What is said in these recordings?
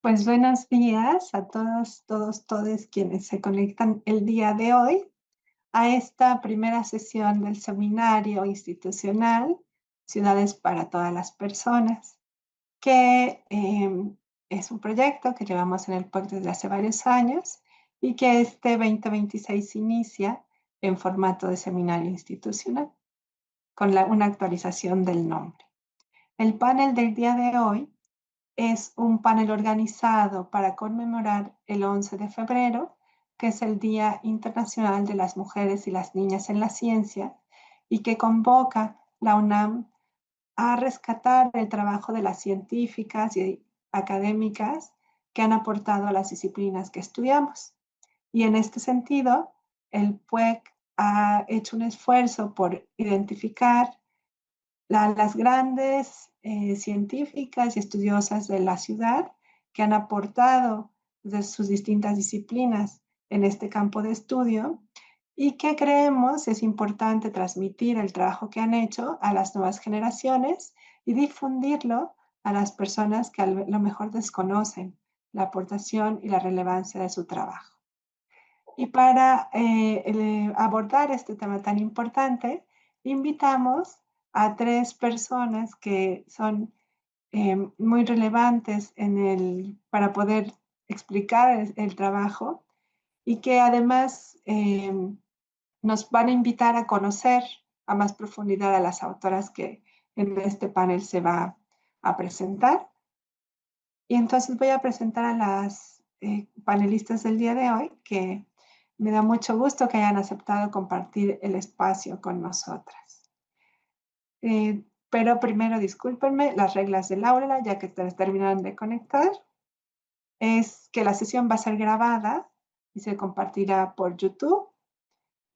Pues buenos días a todos, todes quienes se conectan el día de hoy a esta primera sesión del seminario institucional Ciudades para todas las personas, que es un proyecto que llevamos en el PUEC desde hace varios años y que este 2026 inicia en formato de seminario institucional con una actualización del nombre. El panel del día de hoy es un panel organizado para conmemorar el 11 de febrero, que es el Día Internacional de las Mujeres y las Niñas en la Ciencia, y que convoca la UNAM a rescatar el trabajo de las científicas y académicas que han aportado a las disciplinas que estudiamos. Y en este sentido, el PUEC ha hecho un esfuerzo por identificar las grandes científicas y estudiosas de la ciudad que han aportado de sus distintas disciplinas en este campo de estudio y que creemos es importante transmitir el trabajo que han hecho a las nuevas generaciones y difundirlo a las personas que a lo mejor desconocen la aportación y la relevancia de su trabajo. Y para abordar este tema tan importante, invitamos a tres personas que son muy relevantes para poder explicar el trabajo y que además nos van a invitar a conocer a más profundidad a las autoras que en este panel se va a presentar. Y entonces voy a presentar a las panelistas del día de hoy, que me da mucho gusto que hayan aceptado compartir el espacio con nosotras. Pero primero, discúlpenme, las reglas del aula, ya que terminaron de conectar, es que la sesión va a ser grabada y se compartirá por YouTube,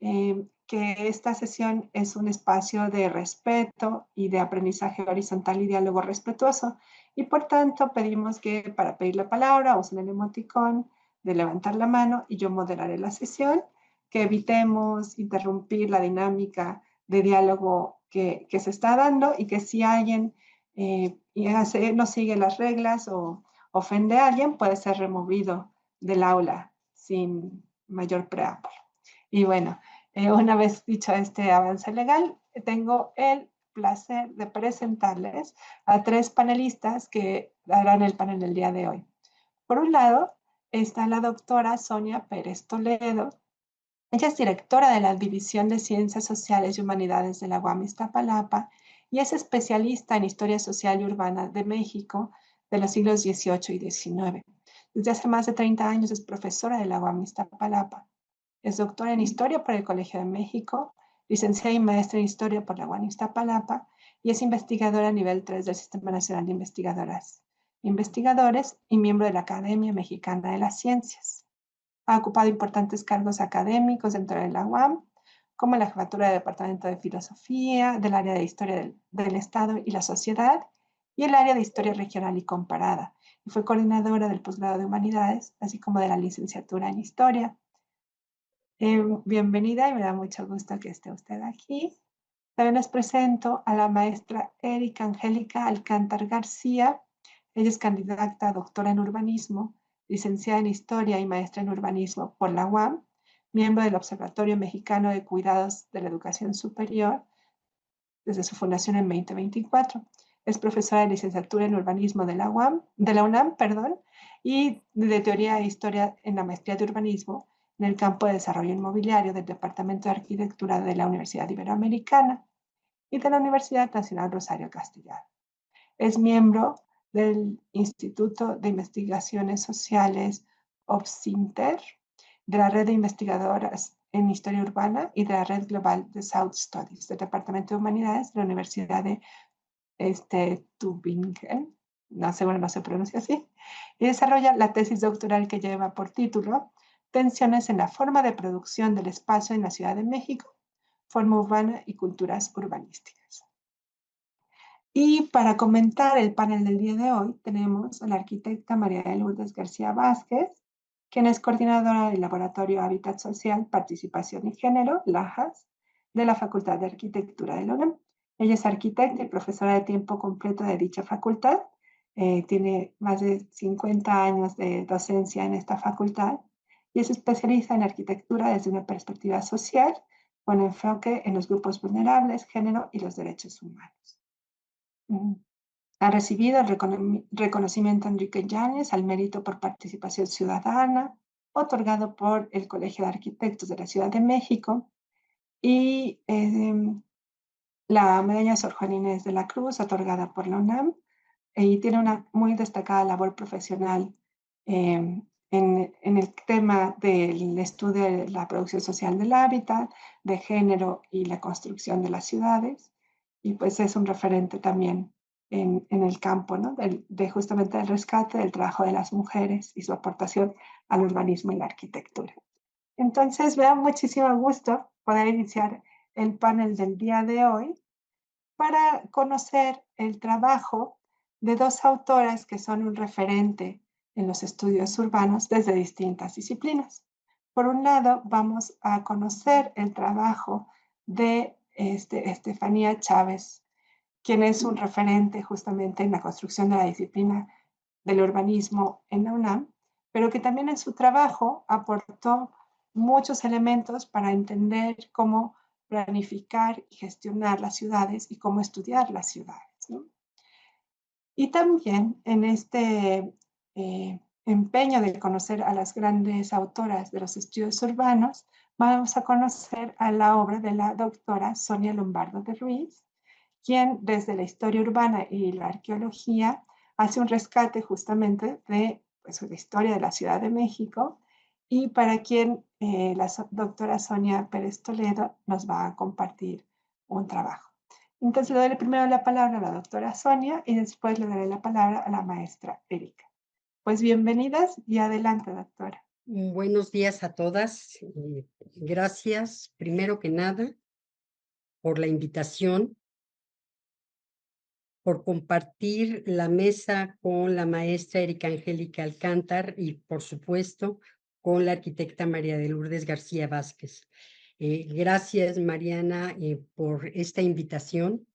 que esta sesión es un espacio de respeto y de aprendizaje horizontal y diálogo respetuoso. Y por tanto, pedimos que para pedir la palabra usen el emoticón de levantar la mano y yo moderaré la sesión, que evitemos interrumpir la dinámica de diálogo que se está dando y que si alguien no sigue las reglas o ofende a alguien, puede ser removido del aula sin mayor preámbulo. Y bueno, una vez dicho este avance legal, tengo el placer de presentarles a tres panelistas que darán el panel del día de hoy. Por un lado, está la doctora Sonia Pérez Toledo. Ella es directora de la División de Ciencias Sociales y Humanidades de la UAM Iztapalapa y es especialista en Historia Social y Urbana de México de los siglos XVIII y XIX. Desde hace más de 30 años es profesora de la UAM Iztapalapa. Es doctora en Historia por el Colegio de México, licenciada y maestra en Historia por la UAM Iztapalapa y es investigadora a nivel 3 del Sistema Nacional de Investigadores y miembro de la Academia Mexicana de las Ciencias. Ha ocupado importantes cargos académicos dentro de la UAM, como la jefatura del Departamento de Filosofía, del área de Historia del Estado y la Sociedad, y el área de Historia Regional y Comparada. Y fue coordinadora del posgrado de Humanidades, así como de la licenciatura en Historia. Bienvenida y me da mucho gusto que esté usted aquí. También les presento a la maestra Erika Angélica Alcántar García. Ella es candidata a doctora en urbanismo, licenciada en historia y maestra en urbanismo por la UAM, miembro del Observatorio Mexicano de Cuidados de la Educación Superior desde su fundación en 2024. Es profesora de licenciatura en urbanismo de la UNAM, y de teoría e historia en la maestría de urbanismo en el campo de desarrollo inmobiliario del Departamento de Arquitectura de la Universidad Iberoamericana y de la Universidad Nacional Rosario Castellano. Es miembro del Instituto de Investigaciones Sociales OBSINTER, de la Red de Investigadoras en Historia Urbana y de la Red Global de South Studies del Departamento de Humanidades de la Universidad de Tübingen, seguro no se pronuncia así, y desarrolla la tesis doctoral que lleva por título Tensiones en la forma de producción del espacio en la Ciudad de México, forma urbana y culturas urbanísticas. Y para comentar el panel del día de hoy, tenemos a la arquitecta María de Lourdes García Vázquez, quien es coordinadora del Laboratorio Hábitat Social, Participación y Género, LAJAS, de la Facultad de Arquitectura de la UNAM. Ella es arquitecta y profesora de tiempo completo de dicha facultad, tiene más de 50 años de docencia en esta facultad y se especializa en arquitectura desde una perspectiva social, con enfoque en los grupos vulnerables, género y los derechos humanos. Mm. Ha recibido el reconocimiento Enrique Yáñez al mérito por participación ciudadana, otorgado por el Colegio de Arquitectos de la Ciudad de México, y la medalla Sor Juana Inés de la Cruz, otorgada por la UNAM, y tiene una muy destacada labor profesional en el tema del estudio de la producción social del hábitat, de género y la construcción de las ciudades, y pues es un referente también en el campo, ¿no? De justamente el rescate del trabajo de las mujeres y su aportación al urbanismo y la arquitectura. Entonces, me da muchísimo gusto poder iniciar el panel del día de hoy para conocer el trabajo de dos autoras que son un referente en los estudios urbanos desde distintas disciplinas. Por un lado, vamos a conocer el trabajo de Estefanía Chávez, quien es un referente justamente en la construcción de la disciplina del urbanismo en la UNAM, pero que también en su trabajo aportó muchos elementos para entender cómo planificar y gestionar las ciudades y cómo estudiar las ciudades, ¿no? Y también en este empeño de conocer a las grandes autoras de los estudios urbanos, vamos a conocer a la obra de la doctora Sonia Lombardo de Ruiz, quien desde la historia urbana y la arqueología hace un rescate justamente de pues, la historia de la Ciudad de México y para quien la doctora Sonia Pérez Toledo nos va a compartir un trabajo. Entonces le doy primero la palabra a la doctora Sonia y después le daré la palabra a la maestra Erika. Pues bienvenidas y adelante, doctora. Buenos días a todas. Gracias, primero que nada, por la invitación, por compartir la mesa con la maestra Erika Angélica Alcántar y, por supuesto, con la arquitecta María de Lourdes García Vázquez. Gracias, Mariana, por esta invitación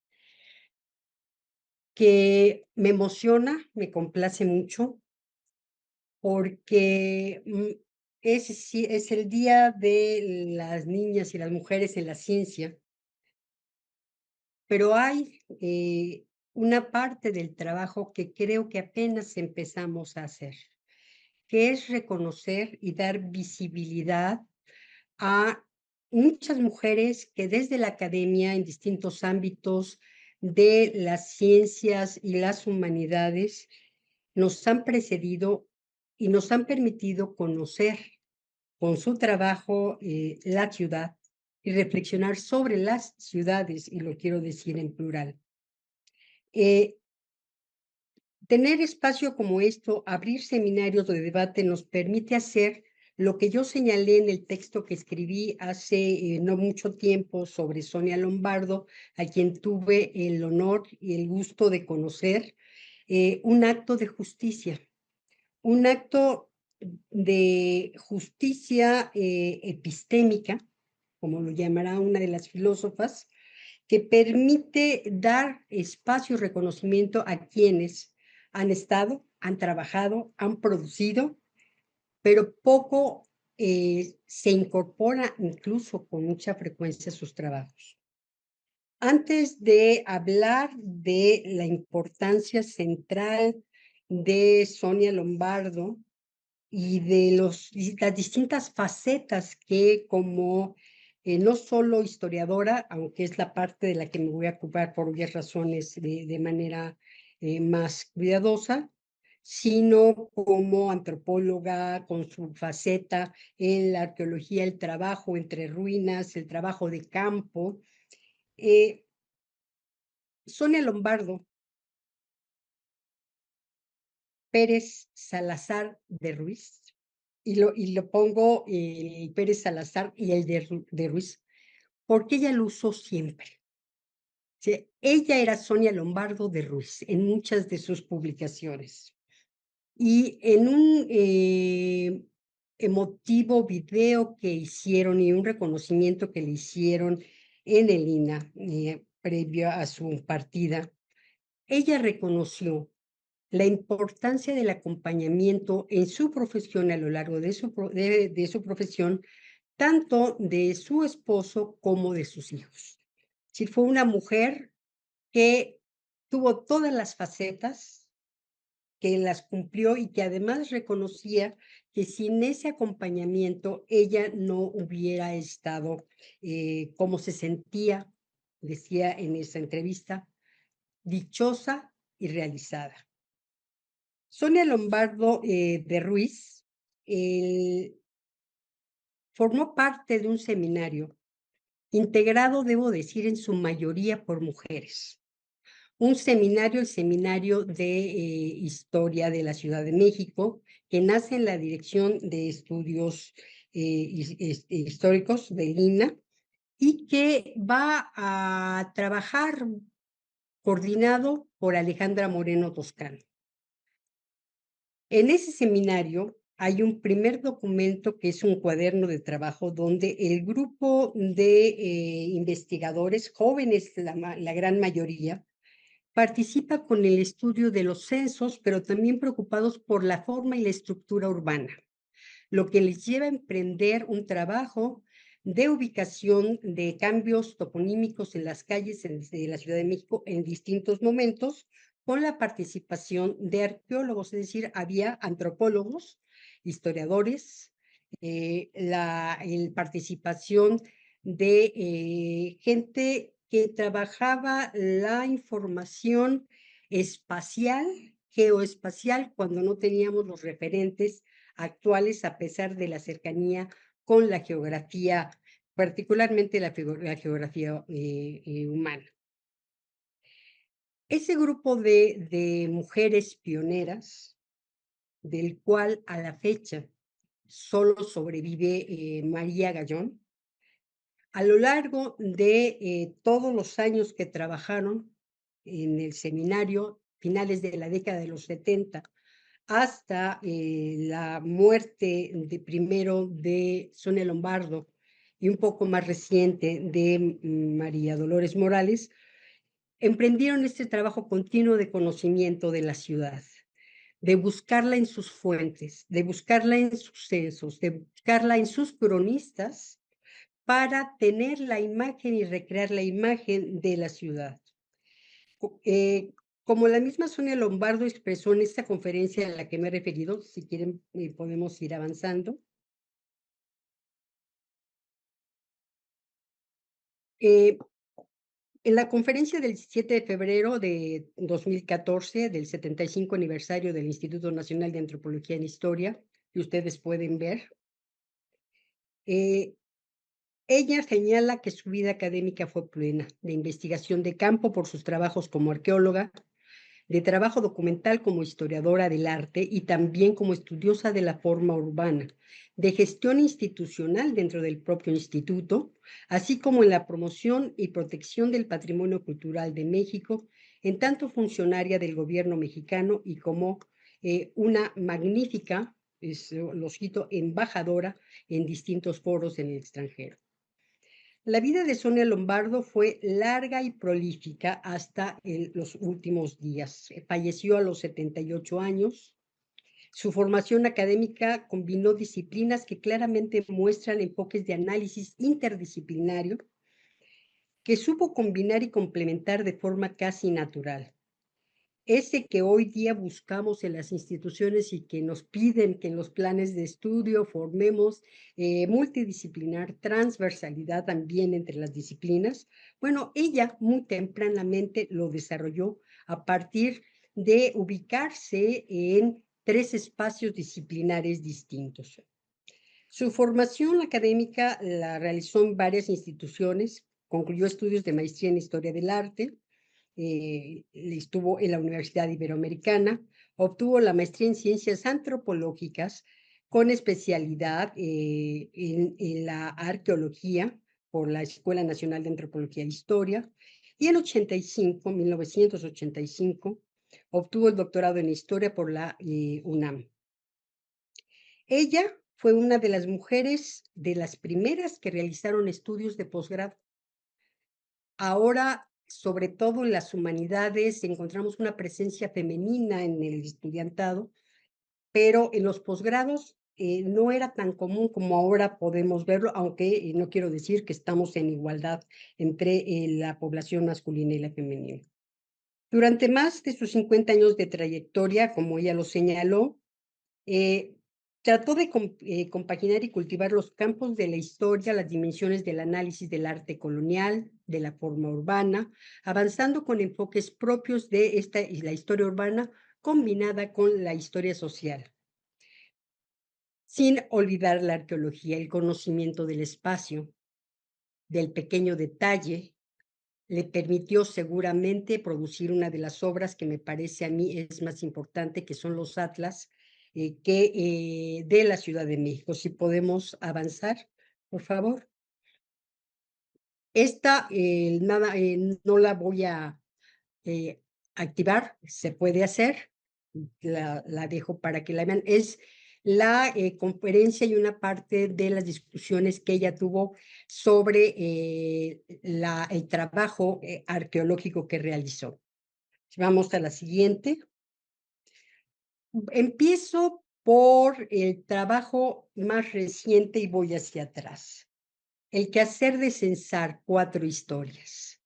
que me emociona, me complace mucho, porque es el Día de las Niñas y las Mujeres en la Ciencia, pero hay una parte del trabajo que creo que apenas empezamos a hacer, que es reconocer y dar visibilidad a muchas mujeres que desde la academia, en distintos ámbitos de las ciencias y las humanidades, nos han precedido y nos han permitido conocer con su trabajo la ciudad y reflexionar sobre las ciudades, y lo quiero decir en plural. Tener espacio como esto, abrir seminarios de debate, nos permite hacer lo que yo señalé en el texto que escribí hace no mucho tiempo sobre Sonia Lombardo, a quien tuve el honor y el gusto de conocer, un acto de justicia, un acto de justicia epistémica, como lo llamará una de las filósofas, que permite dar espacio y reconocimiento a quienes han estado, han trabajado, han producido, pero poco se incorpora incluso con mucha frecuencia a sus trabajos. Antes de hablar de la importancia central de Sonia Lombardo y de las distintas facetas que como no solo historiadora, aunque es la parte de la que me voy a ocupar por obvias razones de manera más cuidadosa, sino como antropóloga con su faceta en la arqueología, el trabajo entre ruinas, el trabajo de campo. Sonia Lombardo Pérez Salazar de Ruiz, y lo pongo el Pérez Salazar y el de Ruiz, porque ella lo usó siempre. Sí, ella era Sonia Lombardo de Ruiz en muchas de sus publicaciones. Y en un emotivo video que hicieron y un reconocimiento que le hicieron en el INAH previo a su partida, ella reconoció la importancia del acompañamiento en su profesión a lo largo de su profesión, tanto de su esposo como de sus hijos. Sí, fue una mujer que tuvo todas las facetas, que las cumplió y que además reconocía que sin ese acompañamiento ella no hubiera estado como se sentía, decía en esa entrevista, dichosa y realizada. Sonia Lombardo de Ruiz formó parte de un seminario integrado, debo decir, en su mayoría por mujeres. Un seminario, el Seminario de Historia de la Ciudad de México, que nace en la Dirección de Estudios Históricos de INA y que va a trabajar coordinado por Alejandra Moreno Toscano. En ese seminario hay un primer documento que es un cuaderno de trabajo donde el grupo de investigadores, jóvenes la gran mayoría, participa con el estudio de los censos, pero también preocupados por la forma y la estructura urbana, lo que les lleva a emprender un trabajo de ubicación de cambios toponímicos en las calles de la Ciudad de México en distintos momentos, con la participación de arqueólogos, es decir, había antropólogos, historiadores, la participación de gente que trabajaba la información espacial, geoespacial, cuando no teníamos los referentes actuales, a pesar de la cercanía con la geografía, particularmente la geografía humana. Ese grupo de mujeres pioneras, del cual a la fecha solo sobrevive María Gallón, a lo largo de todos los años que trabajaron en el seminario, finales de la década de los 70, hasta la muerte primero de Sonia Lombardo y un poco más reciente de María Dolores Morales, emprendieron este trabajo continuo de conocimiento de la ciudad, de buscarla en sus fuentes, de buscarla en sus censos, de buscarla en sus cronistas para tener la imagen y recrear la imagen de la ciudad. Como la misma Sonia Lombardo expresó en esta conferencia a la que me he referido, si quieren podemos ir avanzando. En la conferencia del 17 de febrero de 2014, del 75 aniversario del Instituto Nacional de Antropología e Historia, que ustedes pueden ver, ella señala que su vida académica fue plena, de investigación de campo por sus trabajos como arqueóloga, de trabajo documental como historiadora del arte y también como estudiosa de la forma urbana, de gestión institucional dentro del propio instituto, así como en la promoción y protección del patrimonio cultural de México, en tanto funcionaria del gobierno mexicano y como una magnífica, lo cito, embajadora en distintos foros en el extranjero. La vida de Sonia Lombardo fue larga y prolífica hasta los últimos días. Falleció a los 78 años. Su formación académica combinó disciplinas que claramente muestran enfoques de análisis interdisciplinario que supo combinar y complementar de forma casi natural. Ese que hoy día buscamos en las instituciones y que nos piden que en los planes de estudio formemos multidisciplinar, transversalidad también entre las disciplinas. Bueno, ella muy tempranamente lo desarrolló a partir de ubicarse en 3 espacios disciplinares distintos. Su formación académica la realizó en varias instituciones, concluyó estudios de maestría en Historia del Arte, estuvo en la Universidad Iberoamericana, obtuvo la maestría en Ciencias Antropológicas con especialidad en la arqueología por la Escuela Nacional de Antropología e Historia, y en 1985, obtuvo el doctorado en Historia por la UNAM. Ella fue una de las mujeres de las primeras que realizaron estudios de posgrado. Ahora sobre todo en las humanidades, encontramos una presencia femenina en el estudiantado, pero en los posgrados no era tan común como ahora podemos verlo, aunque no quiero decir que estamos en igualdad entre la población masculina y la femenina. Durante más de sus 50 años de trayectoria, como ella lo señaló, eh, trató de compaginar y cultivar los campos de la historia, las dimensiones del análisis del arte colonial, de la forma urbana, avanzando con enfoques propios de la historia urbana combinada con la historia social, sin olvidar la arqueología, el conocimiento del espacio, del pequeño detalle. Le permitió seguramente producir una de las obras que me parece a mí es más importante, que son los atlas de la Ciudad de México. Si podemos avanzar, por favor. Esta, no la voy a eh, activar, se puede hacer, la dejo para que la vean. Es la conferencia y una parte de las discusiones que ella tuvo sobre el trabajo arqueológico que realizó. Vamos a la siguiente. Empiezo por el trabajo más reciente y voy hacia atrás. El quehacer de censar 4 historias.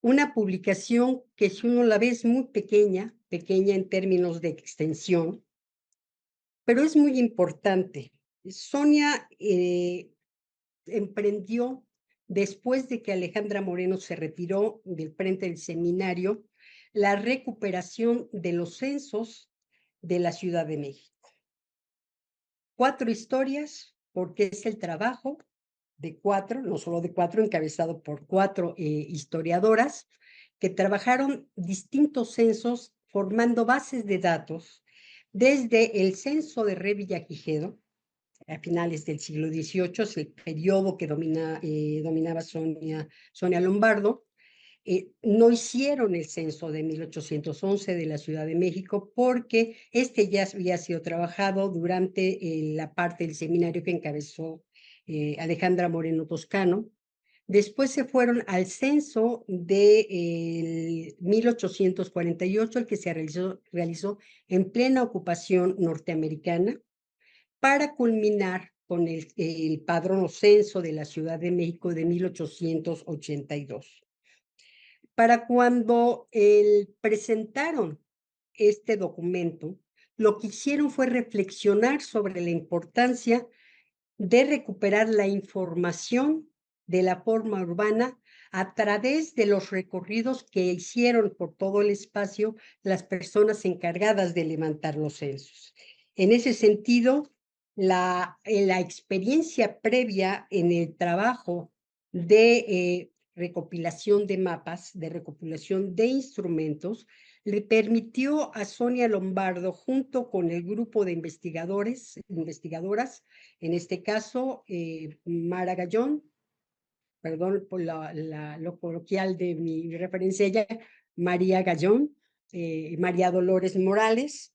Una publicación que, si uno la ve, es muy pequeña, pequeña en términos de extensión, pero es muy importante. Sonia emprendió, después de que Alejandra Moreno se retiró del frente del seminario, la recuperación de los censos de la Ciudad de México. 4 historias, porque es el trabajo de 4, no solo de 4, encabezado por 4 historiadoras, que trabajaron distintos censos formando bases de datos desde el censo de Re Villagigedo, a finales del siglo XVIII, es el periodo que dominaba Sonia Lombardo. No hicieron el censo de 1811 de la Ciudad de México porque este ya había sido trabajado durante la parte del seminario que encabezó Alejandra Moreno Toscano. Después se fueron al censo de 1848, el que se realizó en plena ocupación norteamericana, para culminar con el padrón o censo de la Ciudad de México de 1882. Para cuando presentaron este documento, lo que hicieron fue reflexionar sobre la importancia de recuperar la información de la forma urbana a través de los recorridos que hicieron por todo el espacio las personas encargadas de levantar los censos. En ese sentido, la experiencia previa en el trabajo de recopilación de mapas, de recopilación de instrumentos, le permitió a Sonia Lombardo, junto con el grupo de investigadoras, en este caso, Mara Gallón, perdón por lo coloquial de mi referencia a ella, María Gallón, María Dolores Morales,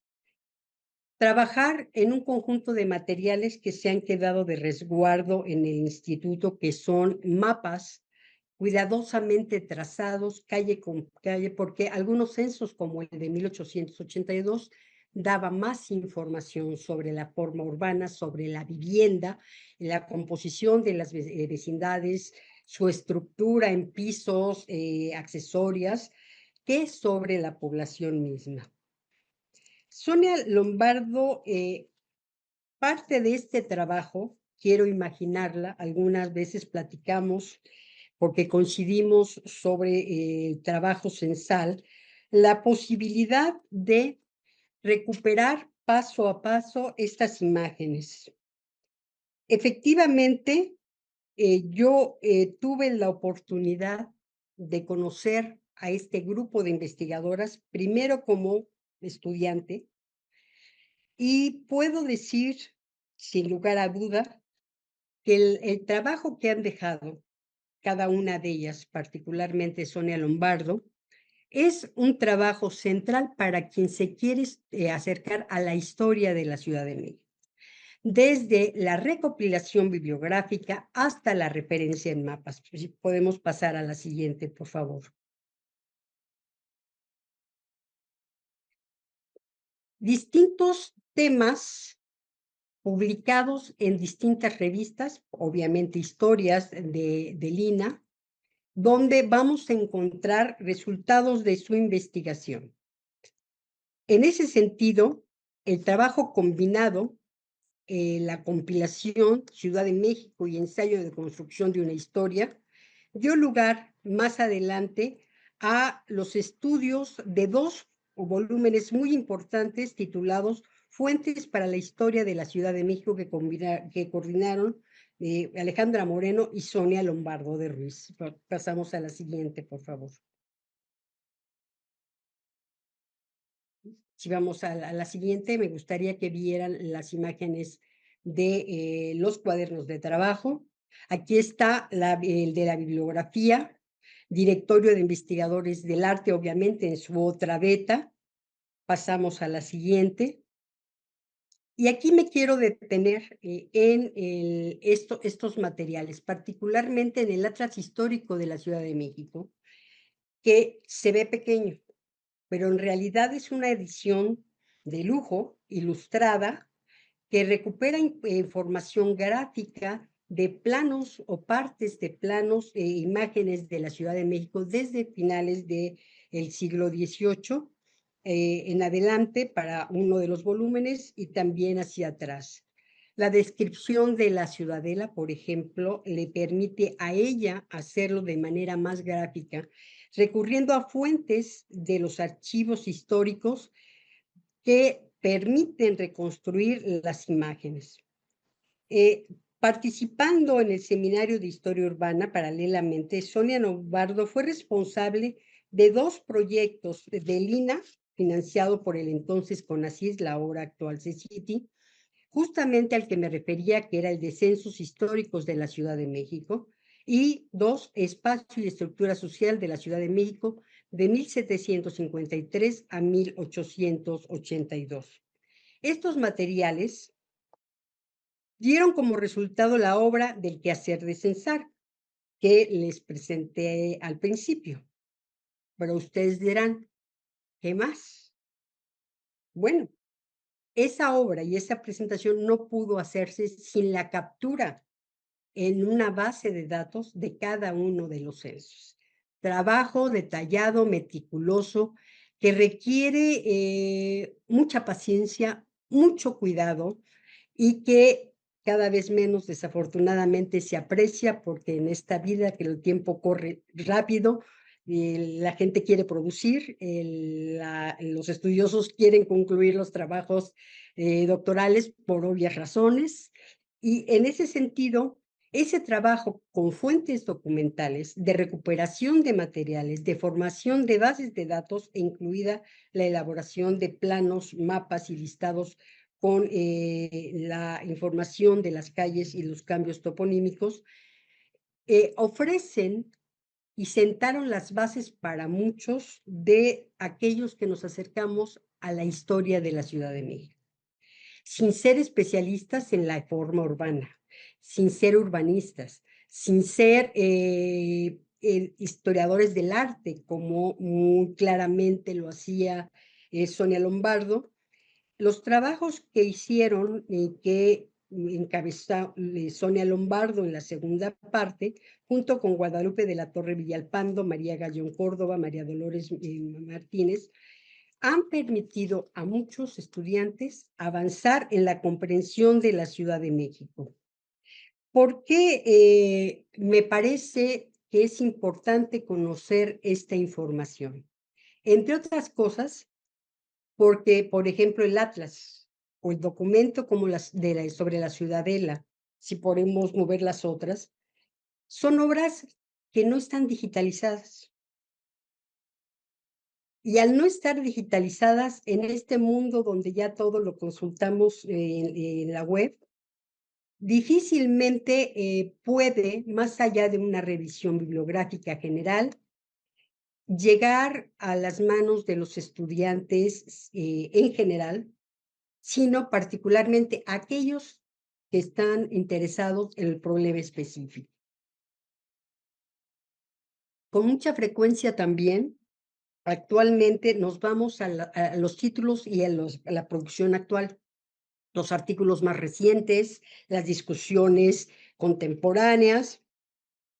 trabajar en un conjunto de materiales que se han quedado de resguardo en el instituto, que son mapas cuidadosamente trazados, calle con calle, porque algunos censos, como el de 1882, daba más información sobre la forma urbana, sobre la vivienda, la composición de las vecindades, su estructura en pisos, accesorias, que sobre la población misma. Sonia Lombardo, parte de este trabajo, quiero imaginarla, algunas veces platicamos porque coincidimos sobre el trabajo censal, la posibilidad de recuperar paso a paso estas imágenes. Efectivamente, yo tuve la oportunidad de conocer a este grupo de investigadoras, primero como estudiante, y puedo decir, sin lugar a duda, que el trabajo que han dejado cada una de ellas, particularmente Sonia Lombardo, es un trabajo central para quien se quiere acercar a la historia de la Ciudad de México, desde la recopilación bibliográfica hasta la referencia en mapas. Si podemos pasar a la siguiente, por favor. distintos temas publicados en distintas revistas, obviamente historias de Lina, donde vamos a encontrar resultados de su investigación. En ese sentido, el trabajo combinado, la compilación Ciudad de México y ensayo de construcción de una historia, dio lugar más adelante a los estudios de dos volúmenes muy importantes titulados Fuentes para la Historia de la Ciudad de México que coordinaron Alejandra Moreno y Sonia Lombardo de Ruiz. Pasamos a la siguiente, por favor. Si vamos a la siguiente, me gustaría que vieran las imágenes de los cuadernos de trabajo. Aquí está el de la bibliografía, Directorio de Investigadores del Arte, obviamente, en su otra beta. Pasamos a la siguiente. Y aquí me quiero detener en estos materiales, particularmente en el Atlas Histórico de la Ciudad de México, que se ve pequeño, pero en realidad es una edición de lujo, ilustrada, que recupera información gráfica de planos o partes de planos e imágenes de la Ciudad de México desde finales del siglo XVIII en adelante para uno de los volúmenes y también hacia atrás. La descripción de la ciudadela, por ejemplo, le permite a ella hacerlo de manera más gráfica, recurriendo a fuentes de los archivos históricos que permiten reconstruir las imágenes. Participando en el Seminario de Historia Urbana, paralelamente, Sonia Lombardo fue responsable de dos proyectos de Lina, financiado por el entonces CONACYT, la ahora actual CECITI, justamente al que me refería, que era el de Censos Históricos de la Ciudad de México, y dos, Espacio y Estructura Social de la Ciudad de México, de 1753 a 1882. Estos materiales dieron como resultado la obra del quehacer de censar, que les presenté al principio. Pero ustedes dirán, ¿qué más? Bueno, esa obra y esa presentación no pudo hacerse sin la captura en una base de datos de cada uno de los censos. Trabajo detallado, meticuloso, que requiere mucha paciencia, mucho cuidado y que cada vez menos desafortunadamente se aprecia porque en esta vida que el tiempo corre rápido, la gente quiere producir, los estudiosos quieren concluir los trabajos doctorales por obvias razones y en ese sentido ese trabajo con fuentes documentales de recuperación de materiales, de formación de bases de datos, incluida la elaboración de planos, mapas y listados con la información de las calles y los cambios toponímicos, ofrecen y sentaron las bases para muchos de aquellos que nos acercamos a la historia de la Ciudad de México, sin ser especialistas en la forma urbana, sin ser urbanistas, sin ser historiadores del arte, como muy claramente lo hacía Sonia Lombardo. Los trabajos que hicieron y que encabezó Sonia Lombardo en la segunda parte, junto con Guadalupe de la Torre Villalpando, María Gallón Córdoba, María Dolores Martínez, han permitido a muchos estudiantes avanzar en la comprensión de la Ciudad de México. ¿Por qué me parece que es importante conocer esta información? Entre otras cosas, porque, por ejemplo, el Atlas o el documento como sobre la Ciudadela, si podemos mover las otras, son obras que no están digitalizadas. Y al no estar digitalizadas en este mundo donde ya todo lo consultamos en la web, difícilmente puede, más allá de una revisión bibliográfica general, llegar a las manos de los estudiantes en general, sino particularmente aquellos que están interesados en el problema específico. Con mucha frecuencia también Actualmente nos vamos a los títulos y a la producción actual, los artículos más recientes, las discusiones contemporáneas,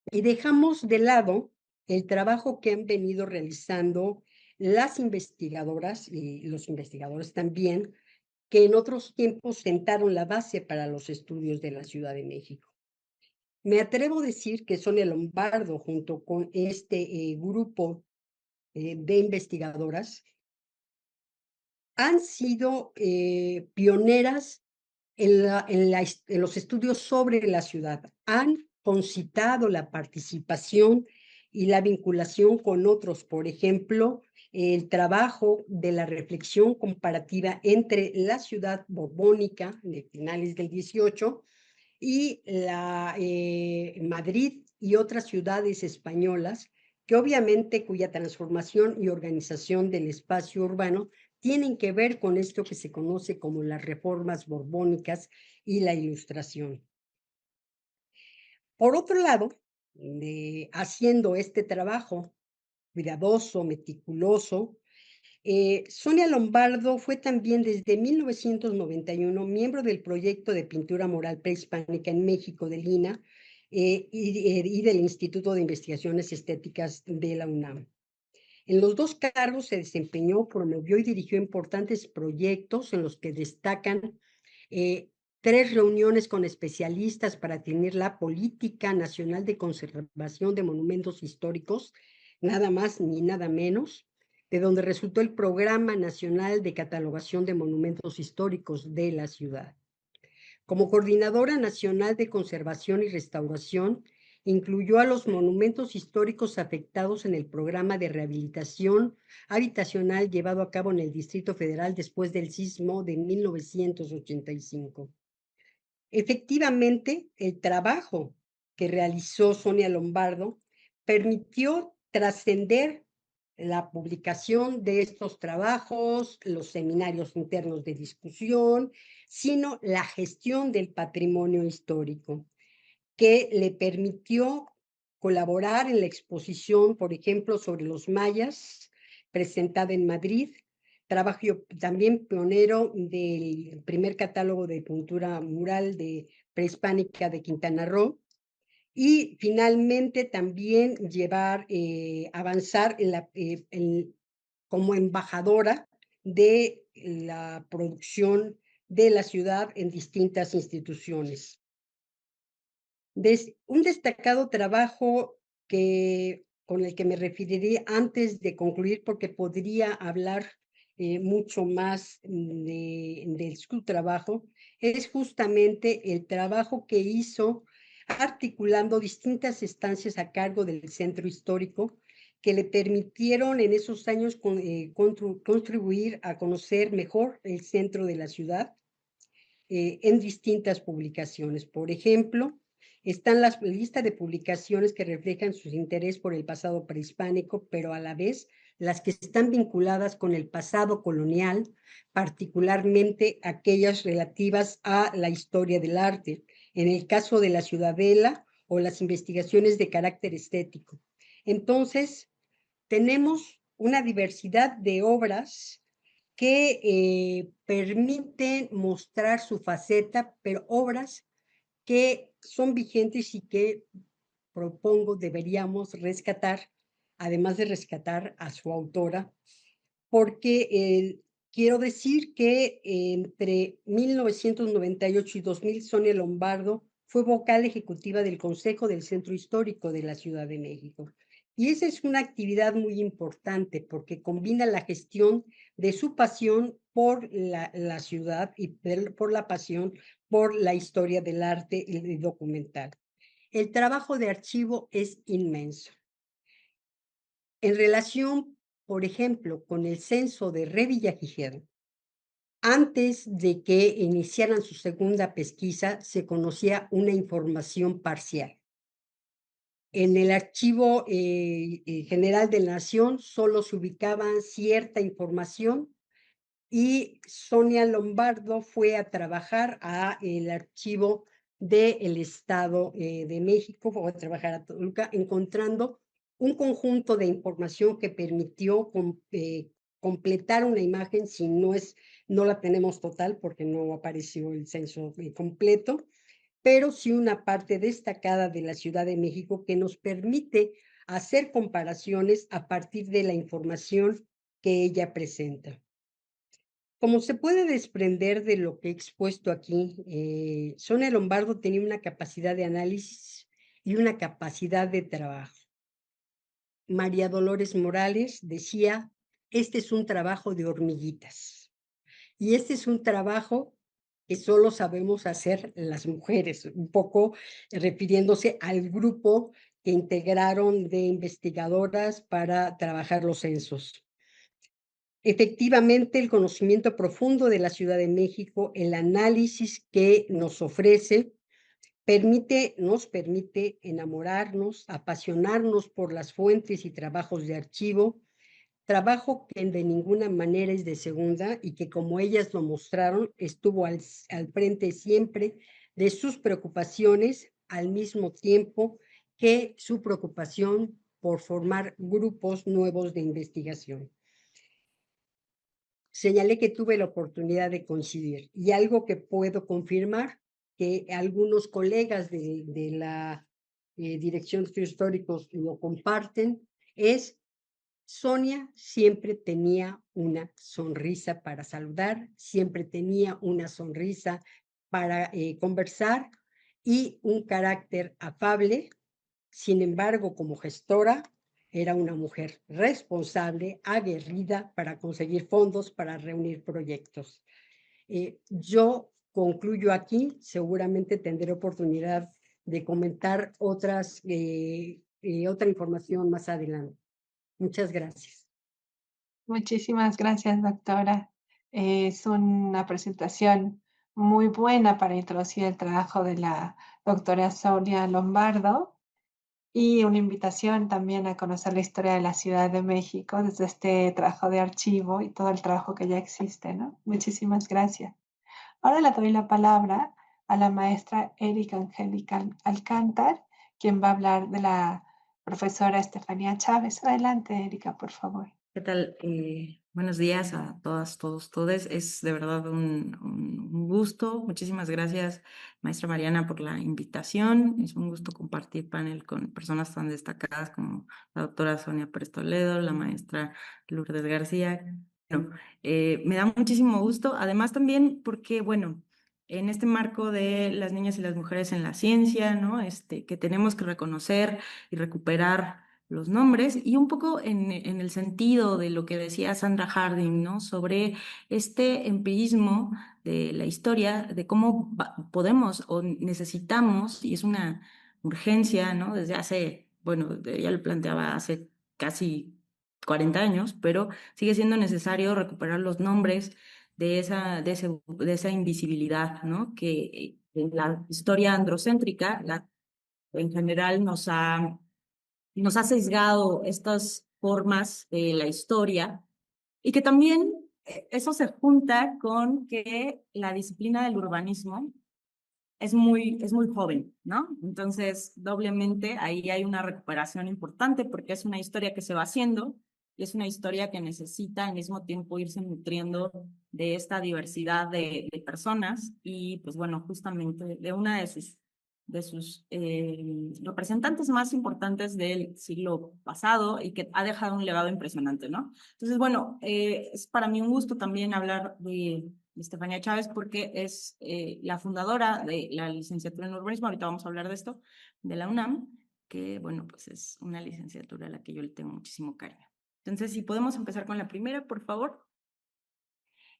y dejamos de lado el trabajo que han venido realizando las investigadoras y los investigadores también, que en otros tiempos sentaron la base para los estudios de la Ciudad de México. Me atrevo a decir que Sonia Lombardo, junto con este grupo de investigadoras, han sido pioneras en los estudios sobre la ciudad. Han concitado la participación y la vinculación con otros, por ejemplo, el trabajo de la reflexión comparativa entre la ciudad borbónica de finales del 18 y Madrid y otras ciudades españolas, que obviamente cuya transformación y organización del espacio urbano tienen que ver con esto que se conoce como las reformas borbónicas y la Ilustración. Por otro lado, haciendo este trabajo cuidadoso, meticuloso, Sonia Lombardo fue también desde 1991 miembro del proyecto de pintura mural prehispánica en México del INAH y del Instituto de Investigaciones Estéticas de la UNAM. En los dos cargos se desempeñó, promovió y dirigió importantes proyectos en los que destacan eh, 3 reuniones con especialistas para definir la Política Nacional de Conservación de Monumentos Históricos, nada más ni nada menos, de donde resultó el Programa Nacional de Catalogación de Monumentos Históricos de la ciudad. Como Coordinadora Nacional de Conservación y Restauración, incluyó a los monumentos históricos afectados en el programa de rehabilitación habitacional llevado a cabo en el Distrito Federal después del sismo de 1985. Efectivamente, el trabajo que realizó Sonia Lombardo permitió trascender la publicación de estos trabajos, los seminarios internos de discusión, sino la gestión del patrimonio histórico, que le permitió colaborar en la exposición, por ejemplo, sobre los mayas, presentada en Madrid, trabajo también pionero del primer catálogo de pintura mural de prehispánica de Quintana Roo, y finalmente también avanzar como embajadora de la producción de la ciudad en distintas instituciones. Un destacado trabajo con el que me referiré antes de concluir, porque podría hablar mucho más de su trabajo, es justamente el trabajo que hizo articulando distintas estancias a cargo del centro histórico que le permitieron en esos años contribuir a conocer mejor el centro de la ciudad en distintas publicaciones. Por ejemplo, están las listas de publicaciones que reflejan su interés por el pasado prehispánico, pero a la vez las que están vinculadas con el pasado colonial, particularmente aquellas relativas a la historia del arte, en el caso de la Ciudadela o las investigaciones de carácter estético. Entonces, tenemos una diversidad de obras que permiten mostrar su faceta, pero obras que son vigentes y que propongo deberíamos rescatar, además de rescatar a su autora, porque quiero decir que entre 1998 y 2000, Sonia Lombardo fue vocal ejecutiva del Consejo del Centro Histórico de la Ciudad de México. Y esa es una actividad muy importante porque combina la gestión de su pasión por la ciudad y por la pasión por la historia del arte y documental. El trabajo de archivo es inmenso. En relación, por ejemplo, con el censo de Revillagigedo, antes de que iniciaran su segunda pesquisa, se conocía una información parcial. En el archivo general de la Nación solo se ubicaba cierta información y Sonia Lombardo fue a trabajar a el archivo del Estado de México, fue a trabajar a Toluca, encontrando un conjunto de información que permitió completar una imagen, si no la tenemos total porque no apareció el censo completo, pero sí una parte destacada de la Ciudad de México que nos permite hacer comparaciones a partir de la información que ella presenta. Como se puede desprender de lo que he expuesto aquí, Sonia Lombardo tenía una capacidad de análisis y una capacidad de trabajo. María Dolores Morales decía, este es un trabajo de hormiguitas y este es un trabajo que solo sabemos hacer las mujeres, un poco refiriéndose al grupo que integraron de investigadoras para trabajar los censos. Efectivamente, el conocimiento profundo de la Ciudad de México, el análisis que nos ofrece, nos permite enamorarnos, apasionarnos por las fuentes y trabajos de archivo, trabajo que de ninguna manera es de segunda y que, como ellas lo mostraron, estuvo al frente siempre de sus preocupaciones, al mismo tiempo que su preocupación por formar grupos nuevos de investigación. Señalé que tuve la oportunidad de coincidir y algo que puedo confirmar, que algunos colegas de la Dirección de Estudios Históricos lo comparten, es Sonia siempre tenía una sonrisa para saludar, siempre tenía una sonrisa para conversar y un carácter afable. Sin embargo, como gestora, era una mujer responsable, aguerrida para conseguir fondos, para reunir proyectos. Yo concluyo aquí, seguramente tendré oportunidad de comentar otra información más adelante. Muchas gracias. Muchísimas gracias, doctora. Es una presentación muy buena para introducir el trabajo de la doctora Sonia Lombardo y una invitación también a conocer la historia de la Ciudad de México desde este trabajo de archivo y todo el trabajo que ya existe, ¿no? Muchísimas gracias. Ahora le doy la palabra a la maestra Erika Angélica Alcántar, quien va a hablar de la profesora Estefanía Chávez. Adelante, Erika, por favor. ¿Qué tal? Buenos días a todas, todos, todes. Es de verdad un gusto. Muchísimas gracias, maestra Mariana, por la invitación. Es un gusto compartir panel con personas tan destacadas como la doctora Sonia Pérez Toledo, la maestra Lourdes García. Bueno, me da muchísimo gusto. Además también porque, bueno, en este marco de las niñas y las mujeres en la ciencia, ¿no? Que tenemos que reconocer y recuperar los nombres y un poco en el sentido de lo que decía Sandra Harding, ¿no? Sobre este empirismo de la historia, de cómo podemos o necesitamos, y es una urgencia, ¿no? Desde hace, bueno, ella lo planteaba hace casi 40 años, pero sigue siendo necesario recuperar los nombres de esa invisibilidad, ¿no? Que en la historia androcéntrica, en general nos ha sesgado estas formas de la historia y que también eso se junta con que la disciplina del urbanismo es muy joven, ¿no? Entonces, doblemente ahí hay una recuperación importante porque es una historia que se va haciendo y es una historia que necesita al mismo tiempo irse nutriendo de esta diversidad de personas y, pues bueno, justamente de una de sus representantes más importantes del siglo pasado y que ha dejado un legado impresionante, ¿no? Entonces, bueno, es para mí un gusto también hablar de Estefanía Chávez, porque es la fundadora de la licenciatura en urbanismo, ahorita vamos a hablar de esto, de la UNAM, que bueno, pues es una licenciatura a la que yo le tengo muchísimo cariño. Entonces, si podemos empezar con la primera, por favor.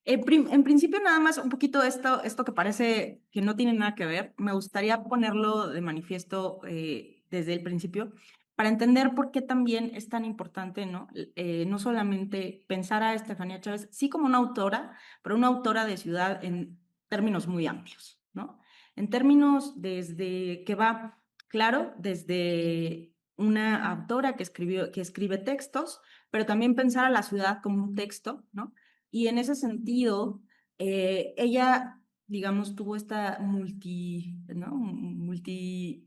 En principio, nada más un poquito esto que parece que no tiene nada que ver, me gustaría ponerlo de manifiesto desde el principio para entender por qué también es tan importante, ¿no? No solamente pensar a Estefanía Chávez, sí como una autora, pero una autora de ciudad en términos muy amplios, ¿no? En términos desde que va, claro, desde una autora que escribe textos, pero también pensar a la ciudad como un texto, ¿no? Y en ese sentido, ella, digamos, tuvo esta ¿no? multi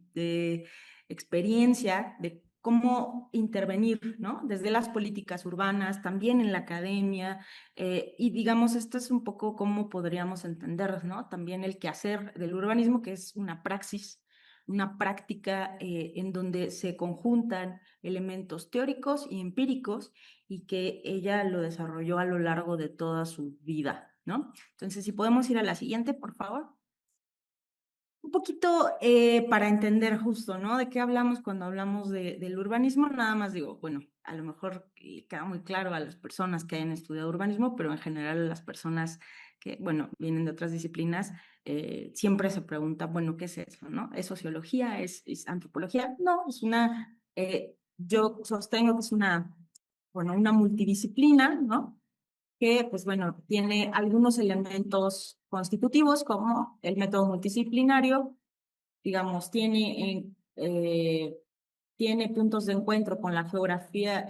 experiencia de cómo intervenir, ¿no? Desde las políticas urbanas, también en la academia, y digamos, esto es un poco cómo podríamos entender, ¿no? También el quehacer del urbanismo, que es una praxis, una práctica en donde se conjuntan elementos teóricos y empíricos y que ella lo desarrolló a lo largo de toda su vida, ¿no? Entonces, si podemos ir a la siguiente, por favor. Un poquito para entender justo, ¿no? ¿De qué hablamos cuando hablamos del urbanismo? Nada más digo, bueno, a lo mejor queda muy claro a las personas que hayan estudiado urbanismo, pero en general a las personas que, bueno, vienen de otras disciplinas, siempre se pregunta, bueno, ¿qué es eso, no? ¿Es sociología? ¿Es antropología? No, es yo sostengo que es bueno, una multidisciplina, ¿no? Que, pues bueno, tiene algunos elementos constitutivos como el método multidisciplinario, digamos, tiene puntos de encuentro con la geografía,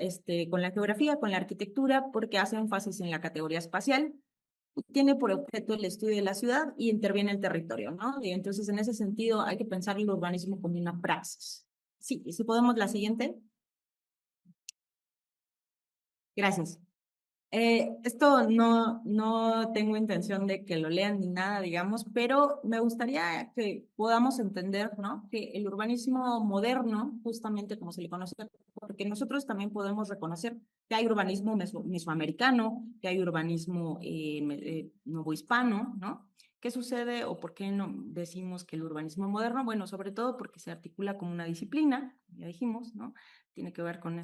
con la arquitectura, porque hace énfasis en la categoría espacial, y tiene por objeto el estudio de la ciudad y interviene el territorio, ¿no? Y entonces, en ese sentido, hay que pensar el urbanismo como una praxis. Sí, y si podemos, la siguiente. Gracias. Esto no tengo intención de que lo lean ni nada, digamos, pero me gustaría que podamos entender, ¿no? Que el urbanismo moderno, justamente como se le conoce, porque nosotros también podemos reconocer que hay urbanismo mesoamericano, que hay urbanismo novohispano, ¿no? ¿Qué sucede o por qué no decimos que el urbanismo moderno? Bueno, sobre todo porque se articula como una disciplina, ya dijimos, ¿no? Tiene que ver con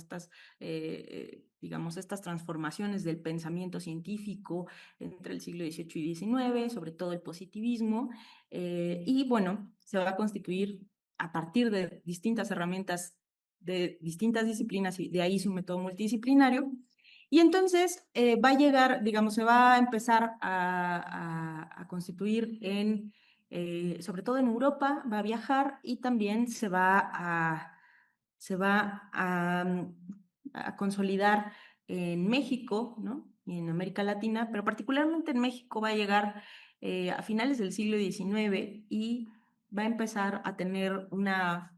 digamos, estas transformaciones del pensamiento científico entre el siglo XVIII y XIX, sobre todo el positivismo, y bueno, se va a constituir a partir de distintas herramientas de distintas disciplinas y de ahí su método multidisciplinario. Y entonces va a llegar, digamos, se va a empezar a constituir sobre todo en Europa, va a viajar y también se va a consolidar en México, ¿no? Y en América Latina, pero particularmente en México va a llegar a finales del siglo XIX y va a empezar a tener una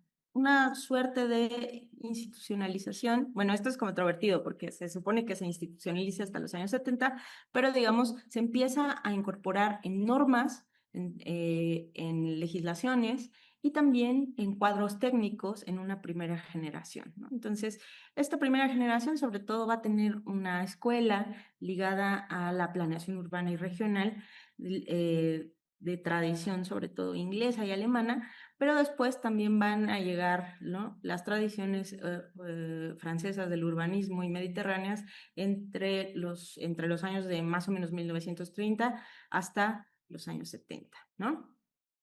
suerte de institucionalización. Bueno, esto es controvertido porque se supone que se institucionaliza hasta los años 70, pero digamos, se empieza a incorporar en normas, en legislaciones y también en cuadros técnicos en una primera generación, ¿no? Entonces, esta primera generación sobre todo va a tener una escuela ligada a la planeación urbana y regional, de tradición sobre todo inglesa y alemana, pero después también van a llegar, ¿no? Las tradiciones francesas del urbanismo y mediterráneas entre los años de más o menos 1930 hasta los años 70, ¿no?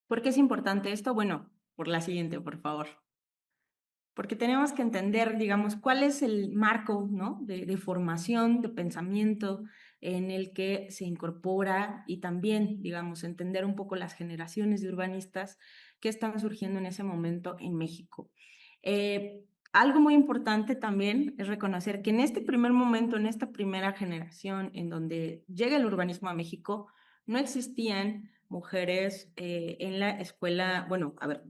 ¿Por qué es importante esto? Bueno, por la siguiente, por favor. Porque tenemos que entender, digamos, cuál es el marco, ¿no? de formación, de pensamiento en el que se incorpora y también, digamos, entender un poco las generaciones de urbanistas que están surgiendo en ese momento en México. Algo muy importante también es reconocer que en este primer momento, en esta primera generación en donde llega el urbanismo a México, no existían mujeres en la escuela, bueno, a ver,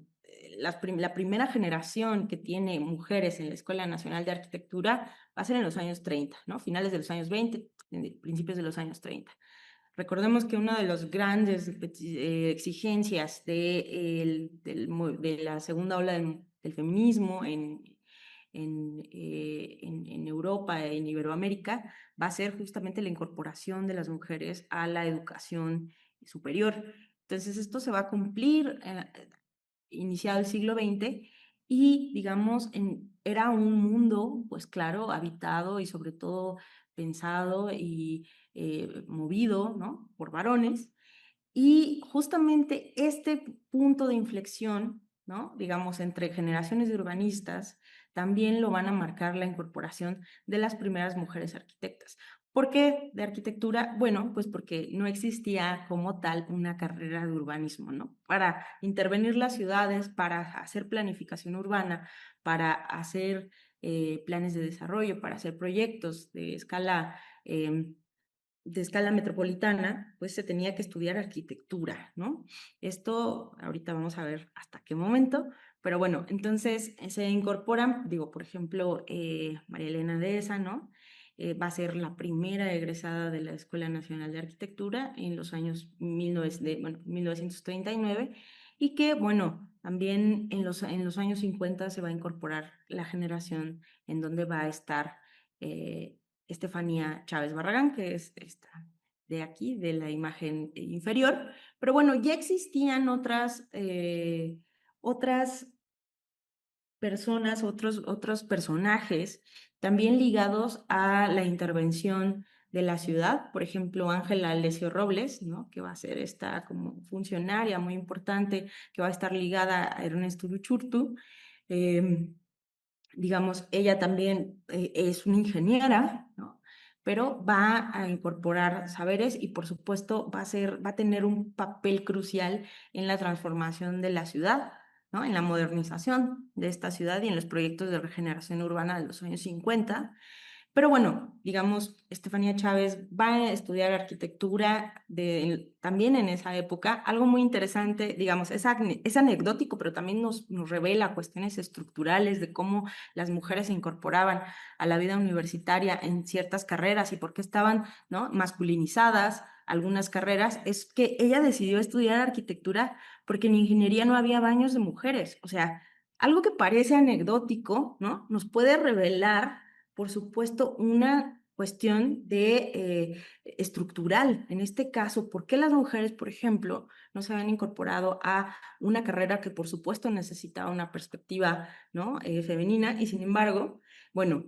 la primera generación que tiene mujeres en la Escuela Nacional de Arquitectura va a ser en los años 30, ¿no? Finales de los años 20, principios de los años 30. Recordemos que una de las grandes exigencias de la segunda ola del feminismo en Europa, en Iberoamérica, va a ser justamente la incorporación de las mujeres a la educación superior. Entonces, esto se va a cumplir iniciado el siglo XX y, digamos, era un mundo, pues claro, habitado y sobre todo pensado y movido, ¿no? Por varones. Y justamente este punto de inflexión, ¿no? Digamos, entre generaciones de urbanistas, también lo van a marcar la incorporación de las primeras mujeres arquitectas. ¿Por qué de arquitectura? Bueno, pues porque no existía como tal una carrera de urbanismo, ¿no? Para intervenir las ciudades, para hacer planificación urbana, para hacer planes de desarrollo, para hacer proyectos de escala de escala metropolitana, pues se tenía que estudiar arquitectura, ¿no? Esto ahorita vamos a ver hasta qué momento, pero bueno, entonces se incorporan, digo, por ejemplo, María Elena Deza, ¿no? Va a ser la primera egresada de la Escuela Nacional de Arquitectura en los años 1939 y que, bueno, también en los años 50 se va a incorporar la generación en donde va a estar Estefanía Chávez Barragán, que es esta de aquí, de la imagen inferior. Pero bueno, ya existían otras personas, otros personajes también ligados a la intervención de la ciudad, por ejemplo, Ángela Alessio Robles, ¿no? Que va a ser esta como funcionaria muy importante, que va a estar ligada a Ernesto Uruchurtu. Digamos, ella también es una ingeniera, ¿no? Pero va a incorporar saberes y por supuesto va a tener un papel crucial en la transformación de la ciudad, ¿no? En la modernización de esta ciudad y en los proyectos de regeneración urbana de los años 50. Pero bueno, digamos, Estefanía Chávez va a estudiar arquitectura también en esa época. Algo muy interesante, digamos, es anecdótico, pero también nos revela cuestiones estructurales de cómo las mujeres se incorporaban a la vida universitaria en ciertas carreras y por qué estaban, ¿no?, masculinizadas algunas carreras. Es que ella decidió estudiar arquitectura porque en ingeniería no había baños de mujeres. O sea, algo que parece anecdótico, ¿no?, nos puede revelar, por supuesto, una cuestión estructural. En este caso, ¿por qué las mujeres, por ejemplo, no se habían incorporado a una carrera que, por supuesto, necesitaba una perspectiva, ¿no?, femenina? Y sin embargo, bueno,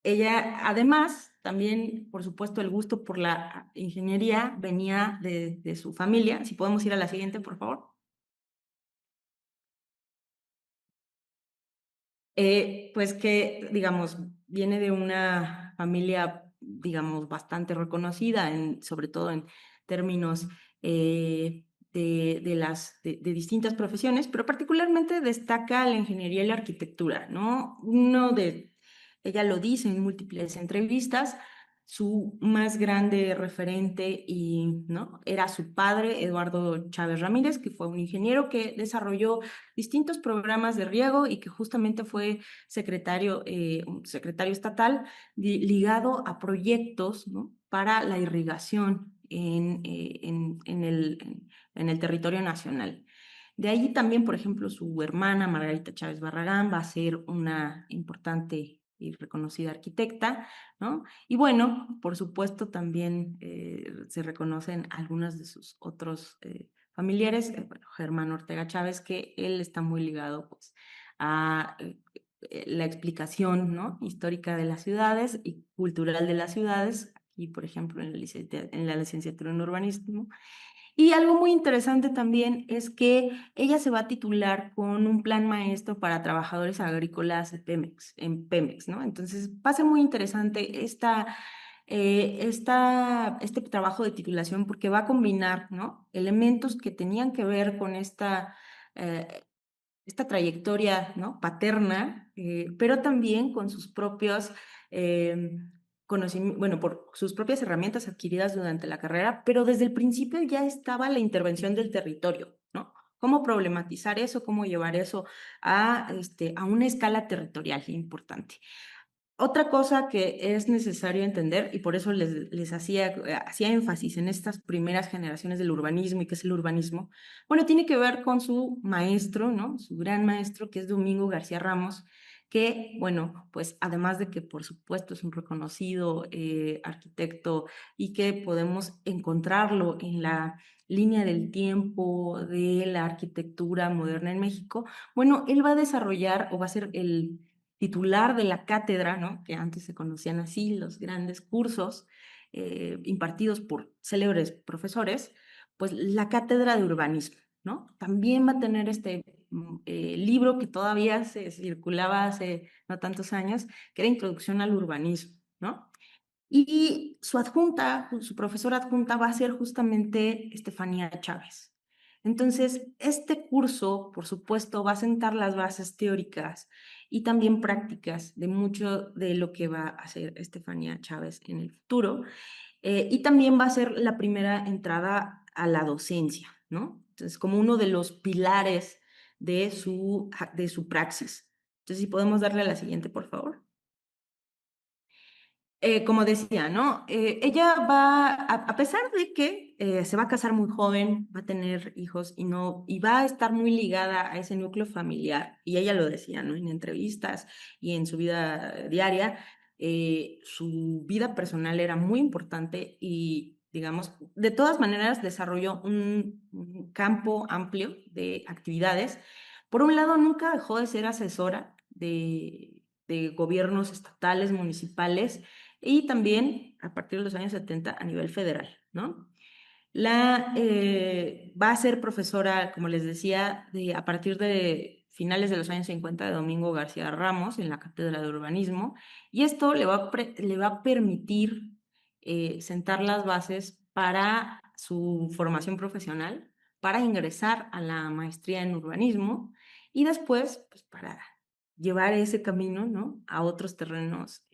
ella, además, también, por supuesto, el gusto por la ingeniería venía de su familia. Si podemos ir a la siguiente, por favor. Pues que, digamos, viene de una familia, digamos, bastante reconocida, sobre todo en términos de distintas profesiones, pero particularmente destaca la ingeniería y la arquitectura, ¿no? Ella lo dice en múltiples entrevistas, su más grande referente ¿no?, era su padre, Eduardo Chávez Ramírez, que fue un ingeniero que desarrolló distintos programas de riego y que justamente fue un secretario estatal ligado a proyectos, ¿no?, para la irrigación en el territorio nacional. De ahí también, por ejemplo, su hermana Margarita Chávez Barragán va a ser una importante y reconocida arquitecta, ¿no? Y bueno, por supuesto, también se reconocen algunos de sus otros familiares, bueno, Germán Ortega Chávez, que él está muy ligado, pues, a la explicación, ¿no?, histórica de las ciudades y cultural de las ciudades, y por ejemplo en la licenciatura en urbanismo. Y algo muy interesante también es que ella se va a titular con un plan maestro para trabajadores agrícolas de en Pemex, ¿no? Entonces va a ser muy interesante este trabajo de titulación porque va a combinar, ¿no?, elementos que tenían que ver con eh, esta trayectoria, ¿no?, paterna, pero también con sus propios conocimientos, bueno, por sus propias herramientas adquiridas durante la carrera, pero desde el principio ya estaba la intervención del territorio, ¿no? Cómo problematizar eso, cómo llevar eso a una escala territorial importante. Otra cosa que es necesario entender, y por eso les hacía énfasis en estas primeras generaciones del urbanismo y qué es el urbanismo, bueno, tiene que ver con su maestro, ¿no?, su gran maestro, que es Domingo García Ramos, que, bueno, pues además de que por supuesto es un reconocido arquitecto y que podemos encontrarlo en la línea del tiempo de la arquitectura moderna en México, bueno, él va a desarrollar o va a ser el titular de la cátedra, ¿no?, que antes se conocían así, los grandes cursos impartidos por célebres profesores, pues la cátedra de urbanismo, ¿no? También va a tener libro que todavía se circulaba hace no tantos años, que era Introducción al Urbanismo, ¿no? Y su profesora adjunta va a ser justamente Estefanía Chávez. Entonces, este curso, por supuesto, va a sentar las bases teóricas y también prácticas de mucho de lo que va a hacer Estefanía Chávez en el futuro. Y también va a ser la primera entrada a la docencia, ¿no? Entonces, como uno de los pilares de su praxis. Entonces, si podemos darle a la siguiente, por favor. Como decía, ¿no? Ella va, a pesar de que se va a casar muy joven, va a tener hijos y va a estar muy ligada a ese núcleo familiar, y ella lo decía, ¿no? En entrevistas y en su vida diaria, su vida personal era muy importante y, digamos, de todas maneras desarrolló un campo amplio de actividades. Por un lado, nunca dejó de ser asesora de gobiernos estatales, municipales, y también a partir de los años 70 a nivel federal, ¿no? Va a ser profesora, como les decía, a partir de finales de los años 50 de Domingo García Ramos en la Cátedra de Urbanismo, y esto le va a permitir sentar las bases para su formación profesional, para ingresar a la maestría en urbanismo y después, pues, para llevar ese camino, ¿no? A otros terrenos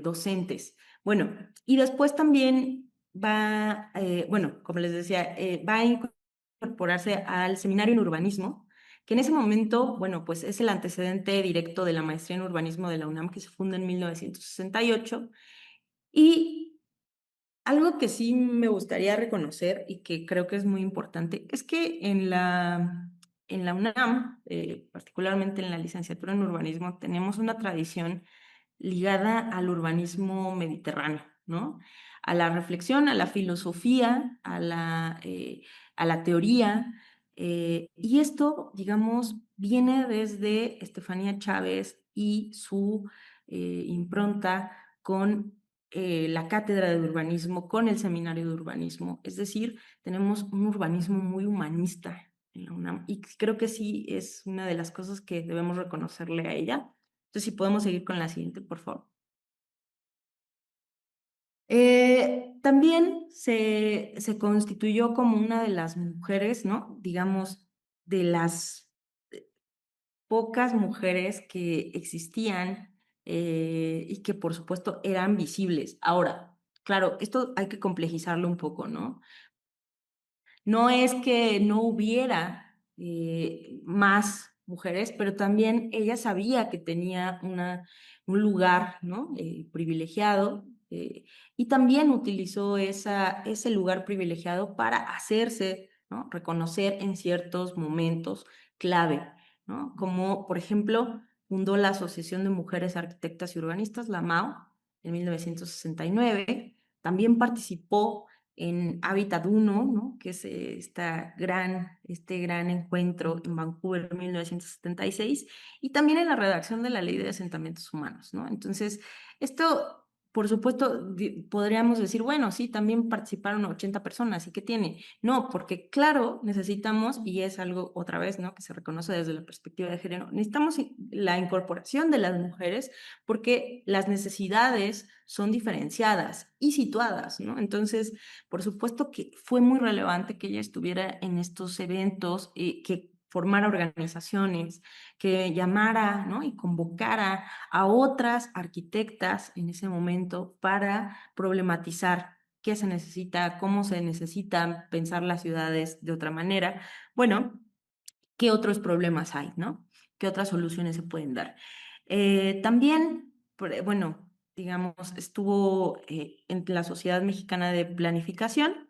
docentes. Bueno, y después también bueno, como les decía, va a incorporarse al seminario en urbanismo, que en ese momento, bueno, pues es el antecedente directo de la maestría en urbanismo de la UNAM, que se funda en 1968. Y algo que sí me gustaría reconocer y que creo que es muy importante es que en la UNAM, particularmente en la licenciatura en urbanismo, tenemos una tradición ligada al urbanismo mediterráneo, ¿no? A la reflexión, a la filosofía, a la teoría. Y esto, digamos, viene desde Estefanía Chávez y su impronta con la cátedra de urbanismo, con el seminario de urbanismo. Es decir, tenemos un urbanismo muy humanista en la UNAM y creo que sí es una de las cosas que debemos reconocerle a ella. Entonces, si podemos seguir con la siguiente, por favor. También se constituyó como una de las mujeres, ¿no? Digamos, de las pocas mujeres que existían y que por supuesto eran visibles. Ahora, claro, esto hay que complejizarlo un poco, ¿no? No es que no hubiera más mujeres, pero también ella sabía que tenía un lugar, ¿no? Privilegiado, y también utilizó ese lugar privilegiado para hacerse, ¿no? Reconocer en ciertos momentos clave, ¿no? Como, por ejemplo, fundó la Asociación de Mujeres Arquitectas y Urbanistas, la MAU, en 1969. También participó en Hábitat 1, ¿no? Que es este gran encuentro en Vancouver en 1976, y también en la redacción de la Ley de Asentamientos Humanos, ¿no? Entonces, esto, por supuesto, podríamos decir, bueno, sí, también participaron 80 personas, ¿y qué tiene? No, porque claro, necesitamos, y es algo otra vez, ¿no? Que se reconoce desde la perspectiva de género, necesitamos la incorporación de las mujeres porque las necesidades son diferenciadas y situadas, ¿no? Entonces, por supuesto que fue muy relevante que ella estuviera en estos eventos, que formara organizaciones, que llamara, ¿no? Y convocara a otras arquitectas en ese momento para problematizar qué se necesita, cómo se necesitan pensar las ciudades de otra manera. Bueno, qué otros problemas hay, ¿no? ¿Qué otras soluciones se pueden dar? También, bueno, digamos, estuvo en la Sociedad Mexicana de Planificación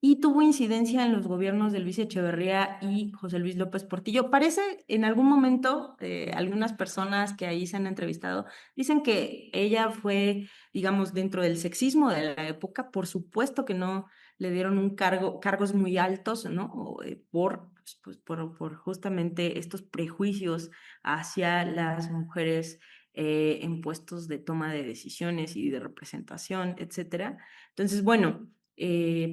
y tuvo incidencia en los gobiernos de Luis Echeverría y José Luis López Portillo. Parece, en algún momento, algunas personas que ahí se han entrevistado dicen que ella fue, digamos, dentro del sexismo de la época. Por supuesto que no le dieron cargos muy altos, ¿no? Por justamente estos prejuicios hacia las mujeres en puestos de toma de decisiones y de representación, etcétera. Entonces, bueno,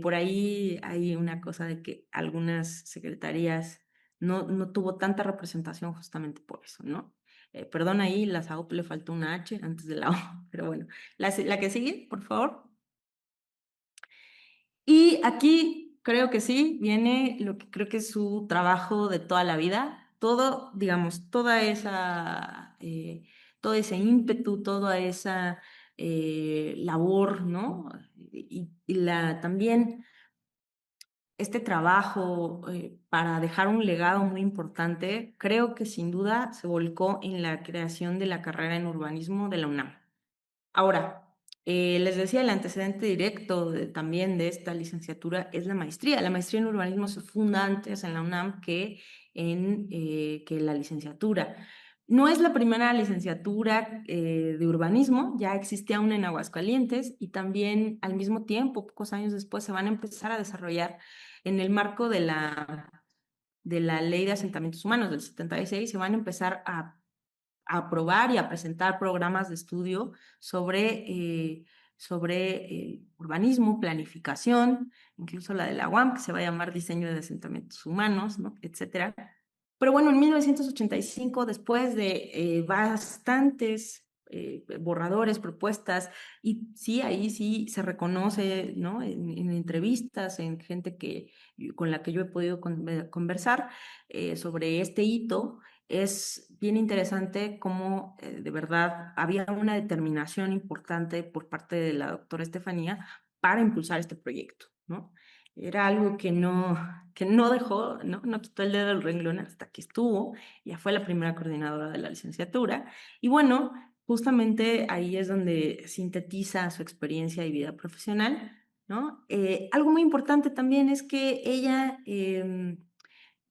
por ahí hay una cosa de que algunas secretarías no tuvo tanta representación justamente por eso, ¿no? Perdón, ahí la SAOP le faltó una H antes de la O, pero bueno. La que sigue, por favor. Y aquí creo que sí, viene lo que creo que es su trabajo de toda la vida, todo, digamos, todo ese ímpetu, toda esa labor, ¿no? También este trabajo para dejar un legado muy importante, creo que sin duda se volcó en la creación de la carrera en urbanismo de la UNAM. Ahora, les decía, el antecedente directo también de esta licenciatura es la maestría. La maestría en urbanismo se funda antes en la UNAM que la licenciatura. No es la primera licenciatura de urbanismo, ya existía una en Aguascalientes y también al mismo tiempo, pocos años después, se van a empezar a desarrollar en el marco de la Ley de Asentamientos Humanos del 76, se van a empezar a aprobar y a presentar programas de estudio sobre urbanismo, planificación, incluso la de la UAM, que se va a llamar Diseño de Asentamientos Humanos, ¿no? Etcétera. Pero bueno, en 1985, después de bastantes borradores, propuestas, y sí, ahí sí se reconoce, ¿no? En entrevistas, en gente con la que yo he podido conversar sobre este hito, es bien interesante cómo de verdad había una determinación importante por parte de la doctora Estefanía para impulsar este proyecto, ¿no? Era algo que no dejó, ¿no? No quitó el dedo del renglón hasta que estuvo, ya fue la primera coordinadora de la licenciatura. Y bueno, justamente ahí es donde sintetiza su experiencia y vida profesional, ¿no? Algo muy importante también es que ella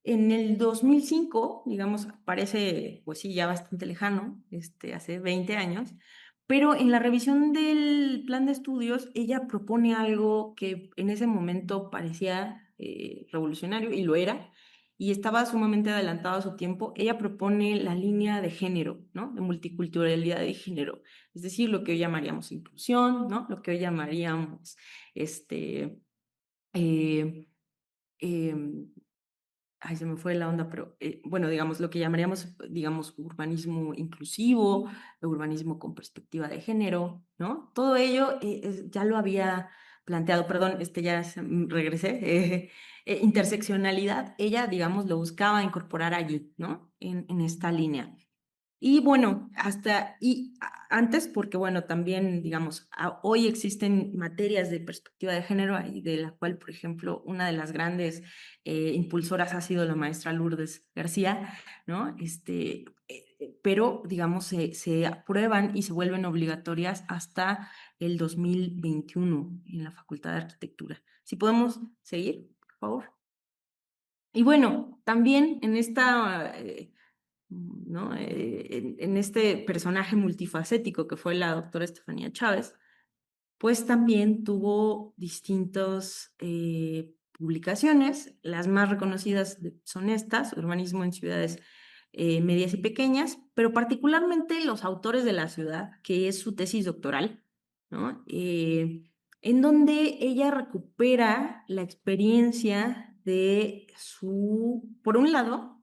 en el 2005, digamos, parece, pues sí, ya bastante lejano, hace 20 años, pero en la revisión del plan de estudios, ella propone algo que en ese momento parecía revolucionario, y lo era, y estaba sumamente adelantado a su tiempo. Ella propone la línea de género, ¿no? De multiculturalidad de género, es decir, lo que hoy llamaríamos inclusión, ¿no? Lo que hoy llamaríamos, eh, em, ay, se me fue la onda, pero bueno, digamos, lo que llamaríamos, digamos, urbanismo inclusivo, urbanismo con perspectiva de género, ¿no? Todo ello ya lo había planteado, perdón, regresé, interseccionalidad, ella, digamos, lo buscaba incorporar allí, ¿no? En esta línea. Y bueno, antes, porque bueno, también, digamos, hoy existen materias de perspectiva de género, y de la cual, por ejemplo, una de las grandes impulsoras ha sido la maestra Lourdes García, ¿no? Pero, digamos, se aprueban y se vuelven obligatorias hasta el 2021 en la Facultad de Arquitectura. Si podemos seguir, por favor. Y bueno, también en esta... ¿no? En este personaje multifacético que fue la doctora Estefanía Chávez, pues también tuvo distintas publicaciones. Las más reconocidas son estas: Urbanismo en ciudades medias y pequeñas, pero particularmente Los autores de la ciudad, que es su tesis doctoral, ¿no? En donde ella recupera la experiencia de por un lado,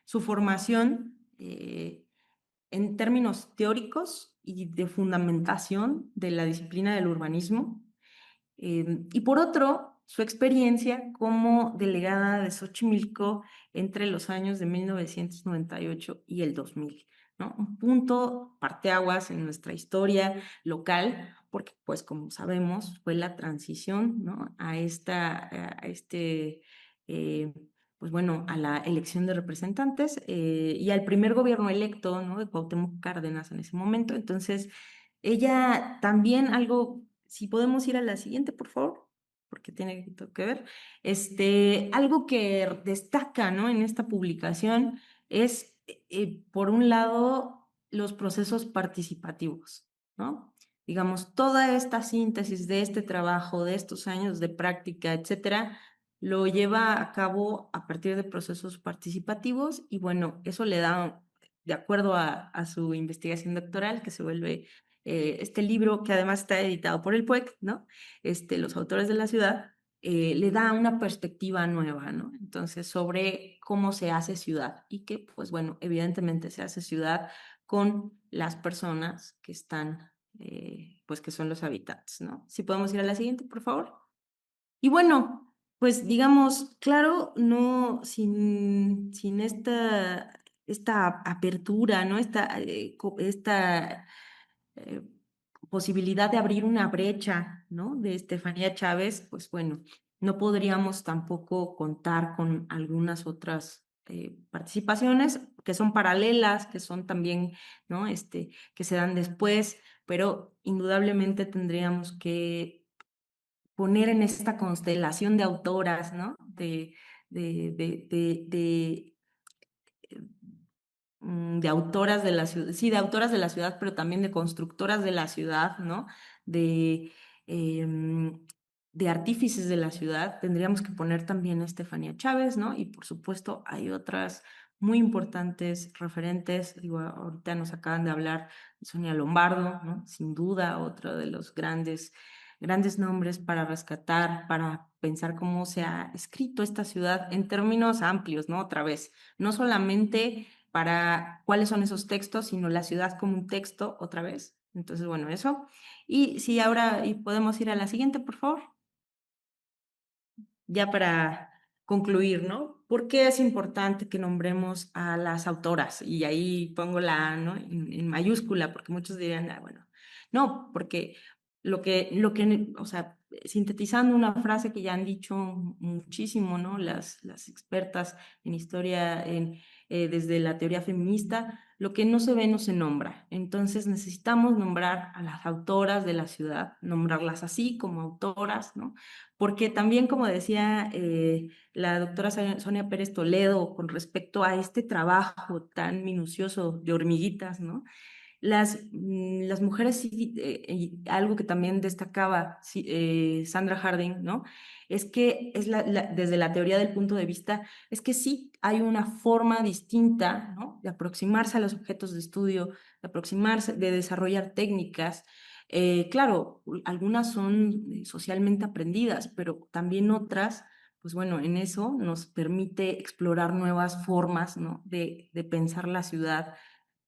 su formación en términos teóricos y de fundamentación de la disciplina del urbanismo, y por otro, su experiencia como delegada de Xochimilco entre los años de 1998 y el 2000, ¿no? Un punto parteaguas en nuestra historia local, porque pues como sabemos fue la transición, ¿no? Eh, pues bueno, a la elección de representantes y al primer gobierno electo, ¿no? De Cuauhtémoc Cárdenas en ese momento. Entonces, ella también algo, si podemos ir a la siguiente, por favor, porque tiene que ver, algo que destaca, ¿no? En esta publicación es, por un lado, los procesos participativos, ¿no? Digamos, toda esta síntesis de este trabajo, de estos años de práctica, etcétera, lo lleva a cabo a partir de procesos participativos, y bueno, eso le da, de acuerdo a su investigación doctoral, que se vuelve este libro, que además está editado por el PUEC, ¿no? Los autores de la ciudad, le da una perspectiva nueva, ¿no? Entonces, sobre cómo se hace ciudad, y que, pues bueno, evidentemente se hace ciudad con las personas que están, pues que son los habitantes, ¿no? Si podemos ir a la siguiente, por favor. Y bueno, Pues digamos, claro, no sin esta apertura, ¿no? Esta eh, posibilidad de abrir una brecha, ¿no? De Estefanía Chávez, pues bueno, no podríamos tampoco contar con algunas otras participaciones que son paralelas, que son también, ¿no? Que se dan después, pero indudablemente tendríamos que poner en esta constelación de autoras, ¿no? De de autoras de la ciudad, sí, de autoras de la ciudad, pero también de constructoras de la ciudad, ¿no? De, em, de artífices de la ciudad, tendríamos que poner también a Estefanía Chávez, ¿no? Y por supuesto hay otras muy importantes referentes, digo, ahorita nos acaban de hablar de Sonia Lombardo, ¿no? Sin duda, otro de los grandes nombres para rescatar, para pensar cómo se ha escrito esta ciudad en términos amplios, ¿no? Otra vez, no solamente para cuáles son esos textos, sino la ciudad como un texto otra vez. Entonces, bueno, eso. Y si ahora podemos ir a la siguiente, por favor. Ya para concluir, ¿no? ¿Por qué es importante que nombremos a las autoras? Y ahí pongo la A, ¿no? En mayúscula, porque muchos dirían, ah, bueno, no, porque o sea, sintetizando una frase que ya han dicho muchísimo, ¿no? Las expertas en historia, desde la teoría feminista, lo que no se ve no se nombra. Entonces necesitamos nombrar a las autoras de la ciudad, nombrarlas así como autoras, ¿no? Porque también, como decía la doctora Sonia Pérez Toledo, con respecto a este trabajo tan minucioso de hormiguitas, ¿no? Las mujeres, sí, y algo que también destacaba sí, Sandra Harding, ¿no? Es que desde la teoría del punto de vista, es que sí hay una forma distinta, ¿no? De aproximarse a los objetos de estudio, de aproximarse, de desarrollar técnicas. Claro, algunas son socialmente aprendidas, pero también otras, pues bueno, en eso nos permite explorar nuevas formas, ¿no? De pensar la ciudad,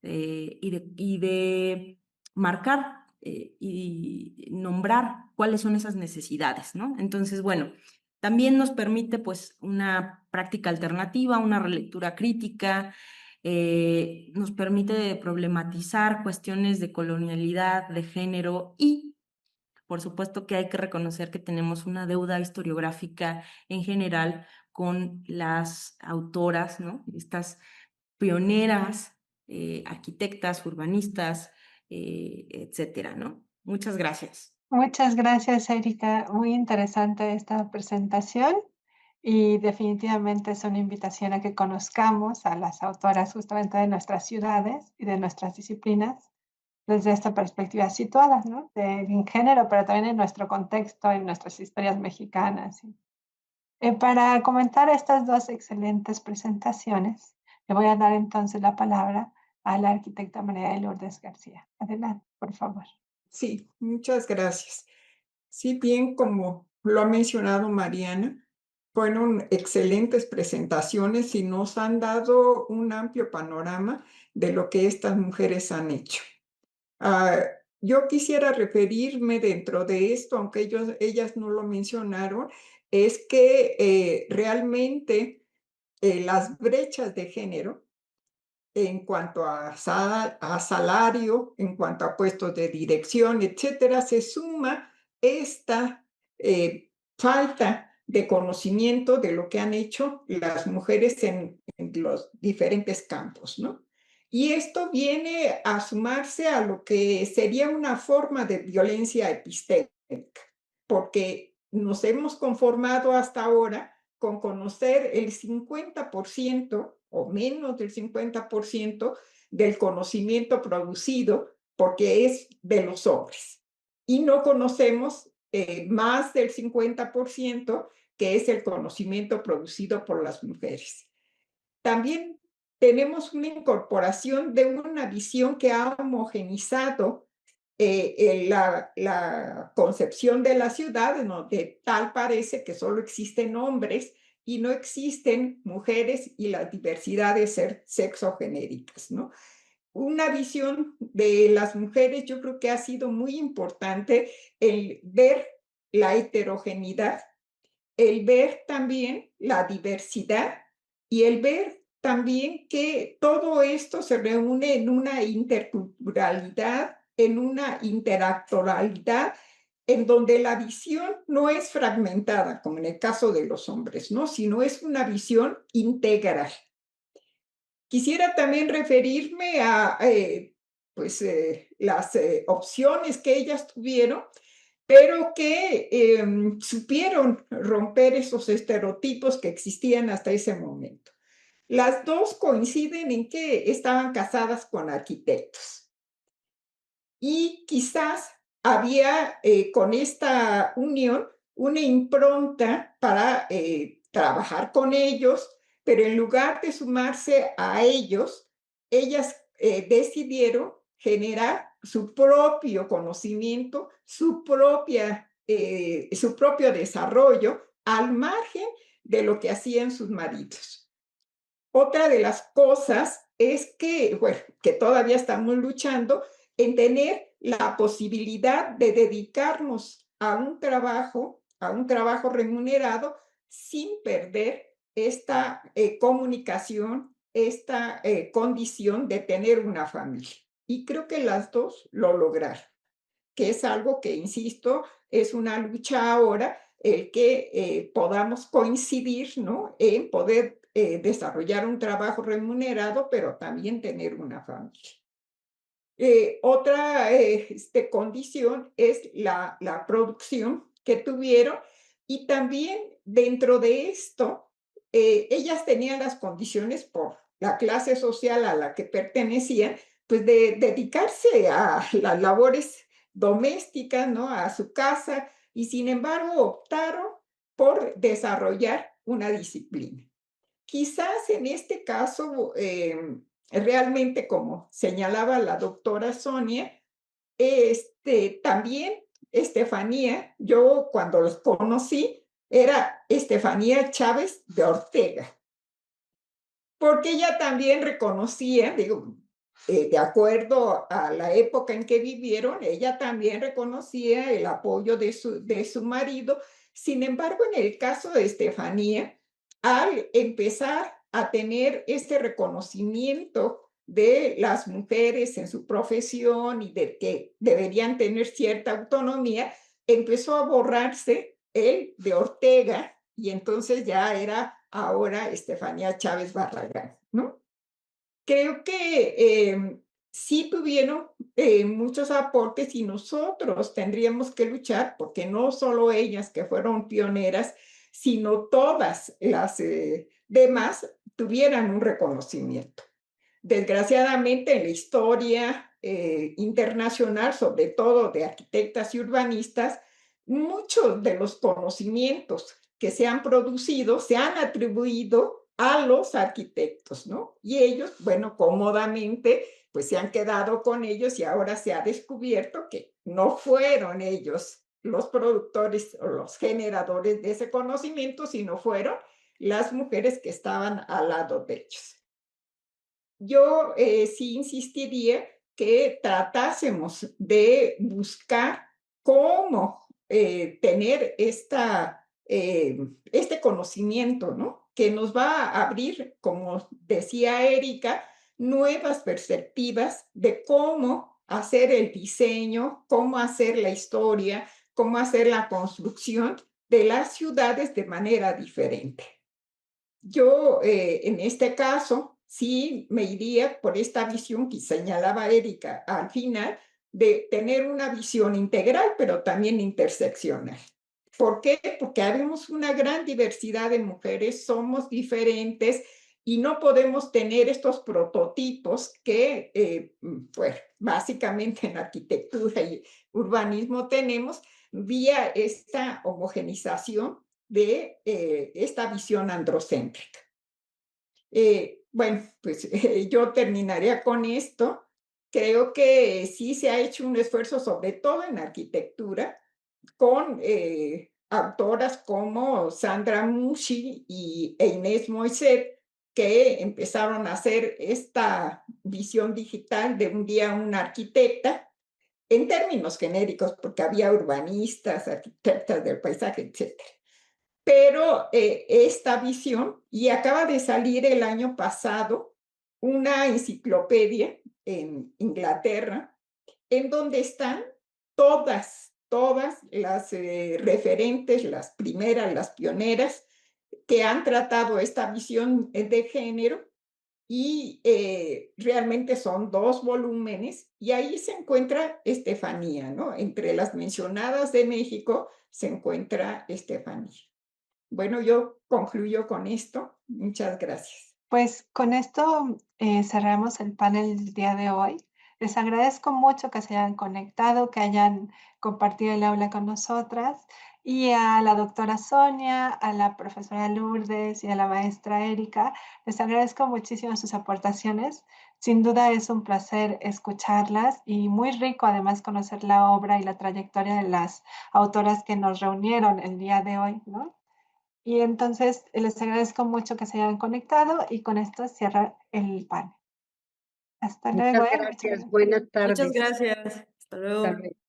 y de marcar y nombrar cuáles son esas necesidades, ¿no? Entonces, bueno, también nos permite pues una práctica alternativa, una relectura crítica, nos permite problematizar cuestiones de colonialidad, de género y por supuesto que hay que reconocer que tenemos una deuda historiográfica en general con las autoras, ¿no? Estas pioneras, arquitectas, urbanistas, etcétera, ¿no? Muchas gracias. Muchas gracias, Erika. Muy interesante esta presentación y definitivamente es una invitación a que conozcamos a las autoras justamente de nuestras ciudades y de nuestras disciplinas desde esta perspectiva situada, ¿no? En género, pero también en nuestro contexto, en nuestras historias mexicanas. Para comentar estas dos excelentes presentaciones, le voy a dar entonces la palabra a la arquitecta María de Lourdes García. Adelante, por favor. Sí, muchas gracias. Sí, bien, como lo ha mencionado Mariana, fueron excelentes presentaciones y nos han dado un amplio panorama de lo que estas mujeres han hecho. Ah, yo quisiera referirme dentro de esto, aunque ellas no lo mencionaron, es que realmente las brechas de género en cuanto a salario, en cuanto a puestos de dirección, etcétera, se suma esta falta de conocimiento de lo que han hecho las mujeres en los diferentes campos, ¿no? Y esto viene a sumarse a lo que sería una forma de violencia epistémica, porque nos hemos conformado hasta ahora con conocer el 50% o menos del 50% del conocimiento producido, porque es de los hombres. Y no conocemos más del 50%, que es el conocimiento producido por las mujeres. También tenemos una incorporación de una visión que ha homogenizado la concepción de la ciudad, donde tal parece que solo existen hombres y no existen mujeres y las diversidades sexogenéricas, ¿no? Una visión de las mujeres, yo creo que ha sido muy importante el ver la heterogeneidad el ver también la diversidad y el ver también que todo esto se reúne en una interculturalidad, en una interactoralidad, en donde la visión no es fragmentada, como en el caso de los hombres, ¿no? Sino es una visión integral. Quisiera también referirme a las opciones que ellas tuvieron, pero que supieron romper esos estereotipos que existían hasta ese momento. Las dos coinciden en que estaban casadas con arquitectos y quizás había con esta unión una impronta para trabajar con ellos, pero en lugar de sumarse a ellos, ellas decidieron generar su propio conocimiento, su propio desarrollo al margen de lo que hacían sus maridos. Otra de las cosas es que, bueno, que todavía estamos luchando en tener la posibilidad de dedicarnos a un trabajo remunerado sin perder esta comunicación, esta condición de tener una familia. Y creo que las dos lo lograron, que es algo que, insisto, es una lucha ahora, el que podamos coincidir, ¿no? En poder desarrollar un trabajo remunerado, pero también tener una familia. Otra condición es la producción que tuvieron y también dentro de esto, ellas tenían las condiciones por la clase social a la que pertenecían, pues de dedicarse a las labores domésticas, ¿no? A su casa, y sin embargo optaron por desarrollar una disciplina. Quizás en este caso, realmente, como señalaba la doctora Sonia, también Estefanía, yo cuando los conocí, era Estefanía Chávez de Ortega, porque ella también reconocía, digo, de acuerdo a la época en que vivieron, ella también reconocía el apoyo de su marido. Sin embargo, en el caso de Estefanía, al empezar a tener este reconocimiento de las mujeres en su profesión y de que deberían tener cierta autonomía, empezó a borrarse el de Ortega y entonces ya era ahora Estefanía Chávez Barragán, ¿no? Creo que sí tuvieron muchos aportes y nosotros tendríamos que luchar porque no solo ellas que fueron pioneras, sino todas las demás tuvieran un reconocimiento. Desgraciadamente en la historia internacional, sobre todo de arquitectas y urbanistas, muchos de los conocimientos que se han producido se han atribuido a los arquitectos, ¿no? Y ellos, bueno, cómodamente, pues se han quedado con ellos y ahora se ha descubierto que no fueron ellos los productores o los generadores de ese conocimiento, sino fueron las mujeres que estaban al lado de ellos. Yo sí insistiría que tratásemos de buscar cómo tener este conocimiento, ¿no? Que nos va a abrir, como decía Erika, nuevas perspectivas de cómo hacer el diseño, cómo hacer la historia, cómo hacer la construcción de las ciudades de manera diferente. Yo, en este caso, sí me iría por esta visión que señalaba Erika al final, de tener una visión integral, pero también interseccional. ¿Por qué? Porque habemos una gran diversidad de mujeres, somos diferentes y no podemos tener estos prototipos que, pues, básicamente en arquitectura y urbanismo tenemos vía esta homogenización de esta visión androcéntrica. Bueno, pues yo terminaría con esto. Creo que sí se ha hecho un esfuerzo, sobre todo en arquitectura, con autoras como Sandra Mushi e Inés Moisset, que empezaron a hacer esta visión digital de un día una arquitecta, en términos genéricos, porque había urbanistas, arquitectas del paisaje, etc. pero esta visión, y acaba de salir el año pasado una enciclopedia en Inglaterra, en donde están todas las referentes, las primeras, las pioneras, que han tratado esta visión de género, y realmente son 2 volúmenes, y ahí se encuentra Estefanía, ¿no? Entre las mencionadas de México se encuentra Estefanía. Bueno, yo concluyo con esto. Muchas gracias. Pues con esto cerramos el panel del día de hoy. Les agradezco mucho que se hayan conectado, que hayan compartido el aula con nosotras, y a la doctora Sonia, a la profesora Lourdes y a la maestra Erika. Les agradezco muchísimo sus aportaciones. Sin duda es un placer escucharlas y muy rico además conocer la obra y la trayectoria de las autoras que nos reunieron el día de hoy, ¿no? Y entonces les agradezco mucho que se hayan conectado y con esto cierra el panel. Hasta luego, Muchas ¿eh? Muchas gracias. gracias. Buenas Muchas tardes. gracias. Hasta Hasta luego. luego.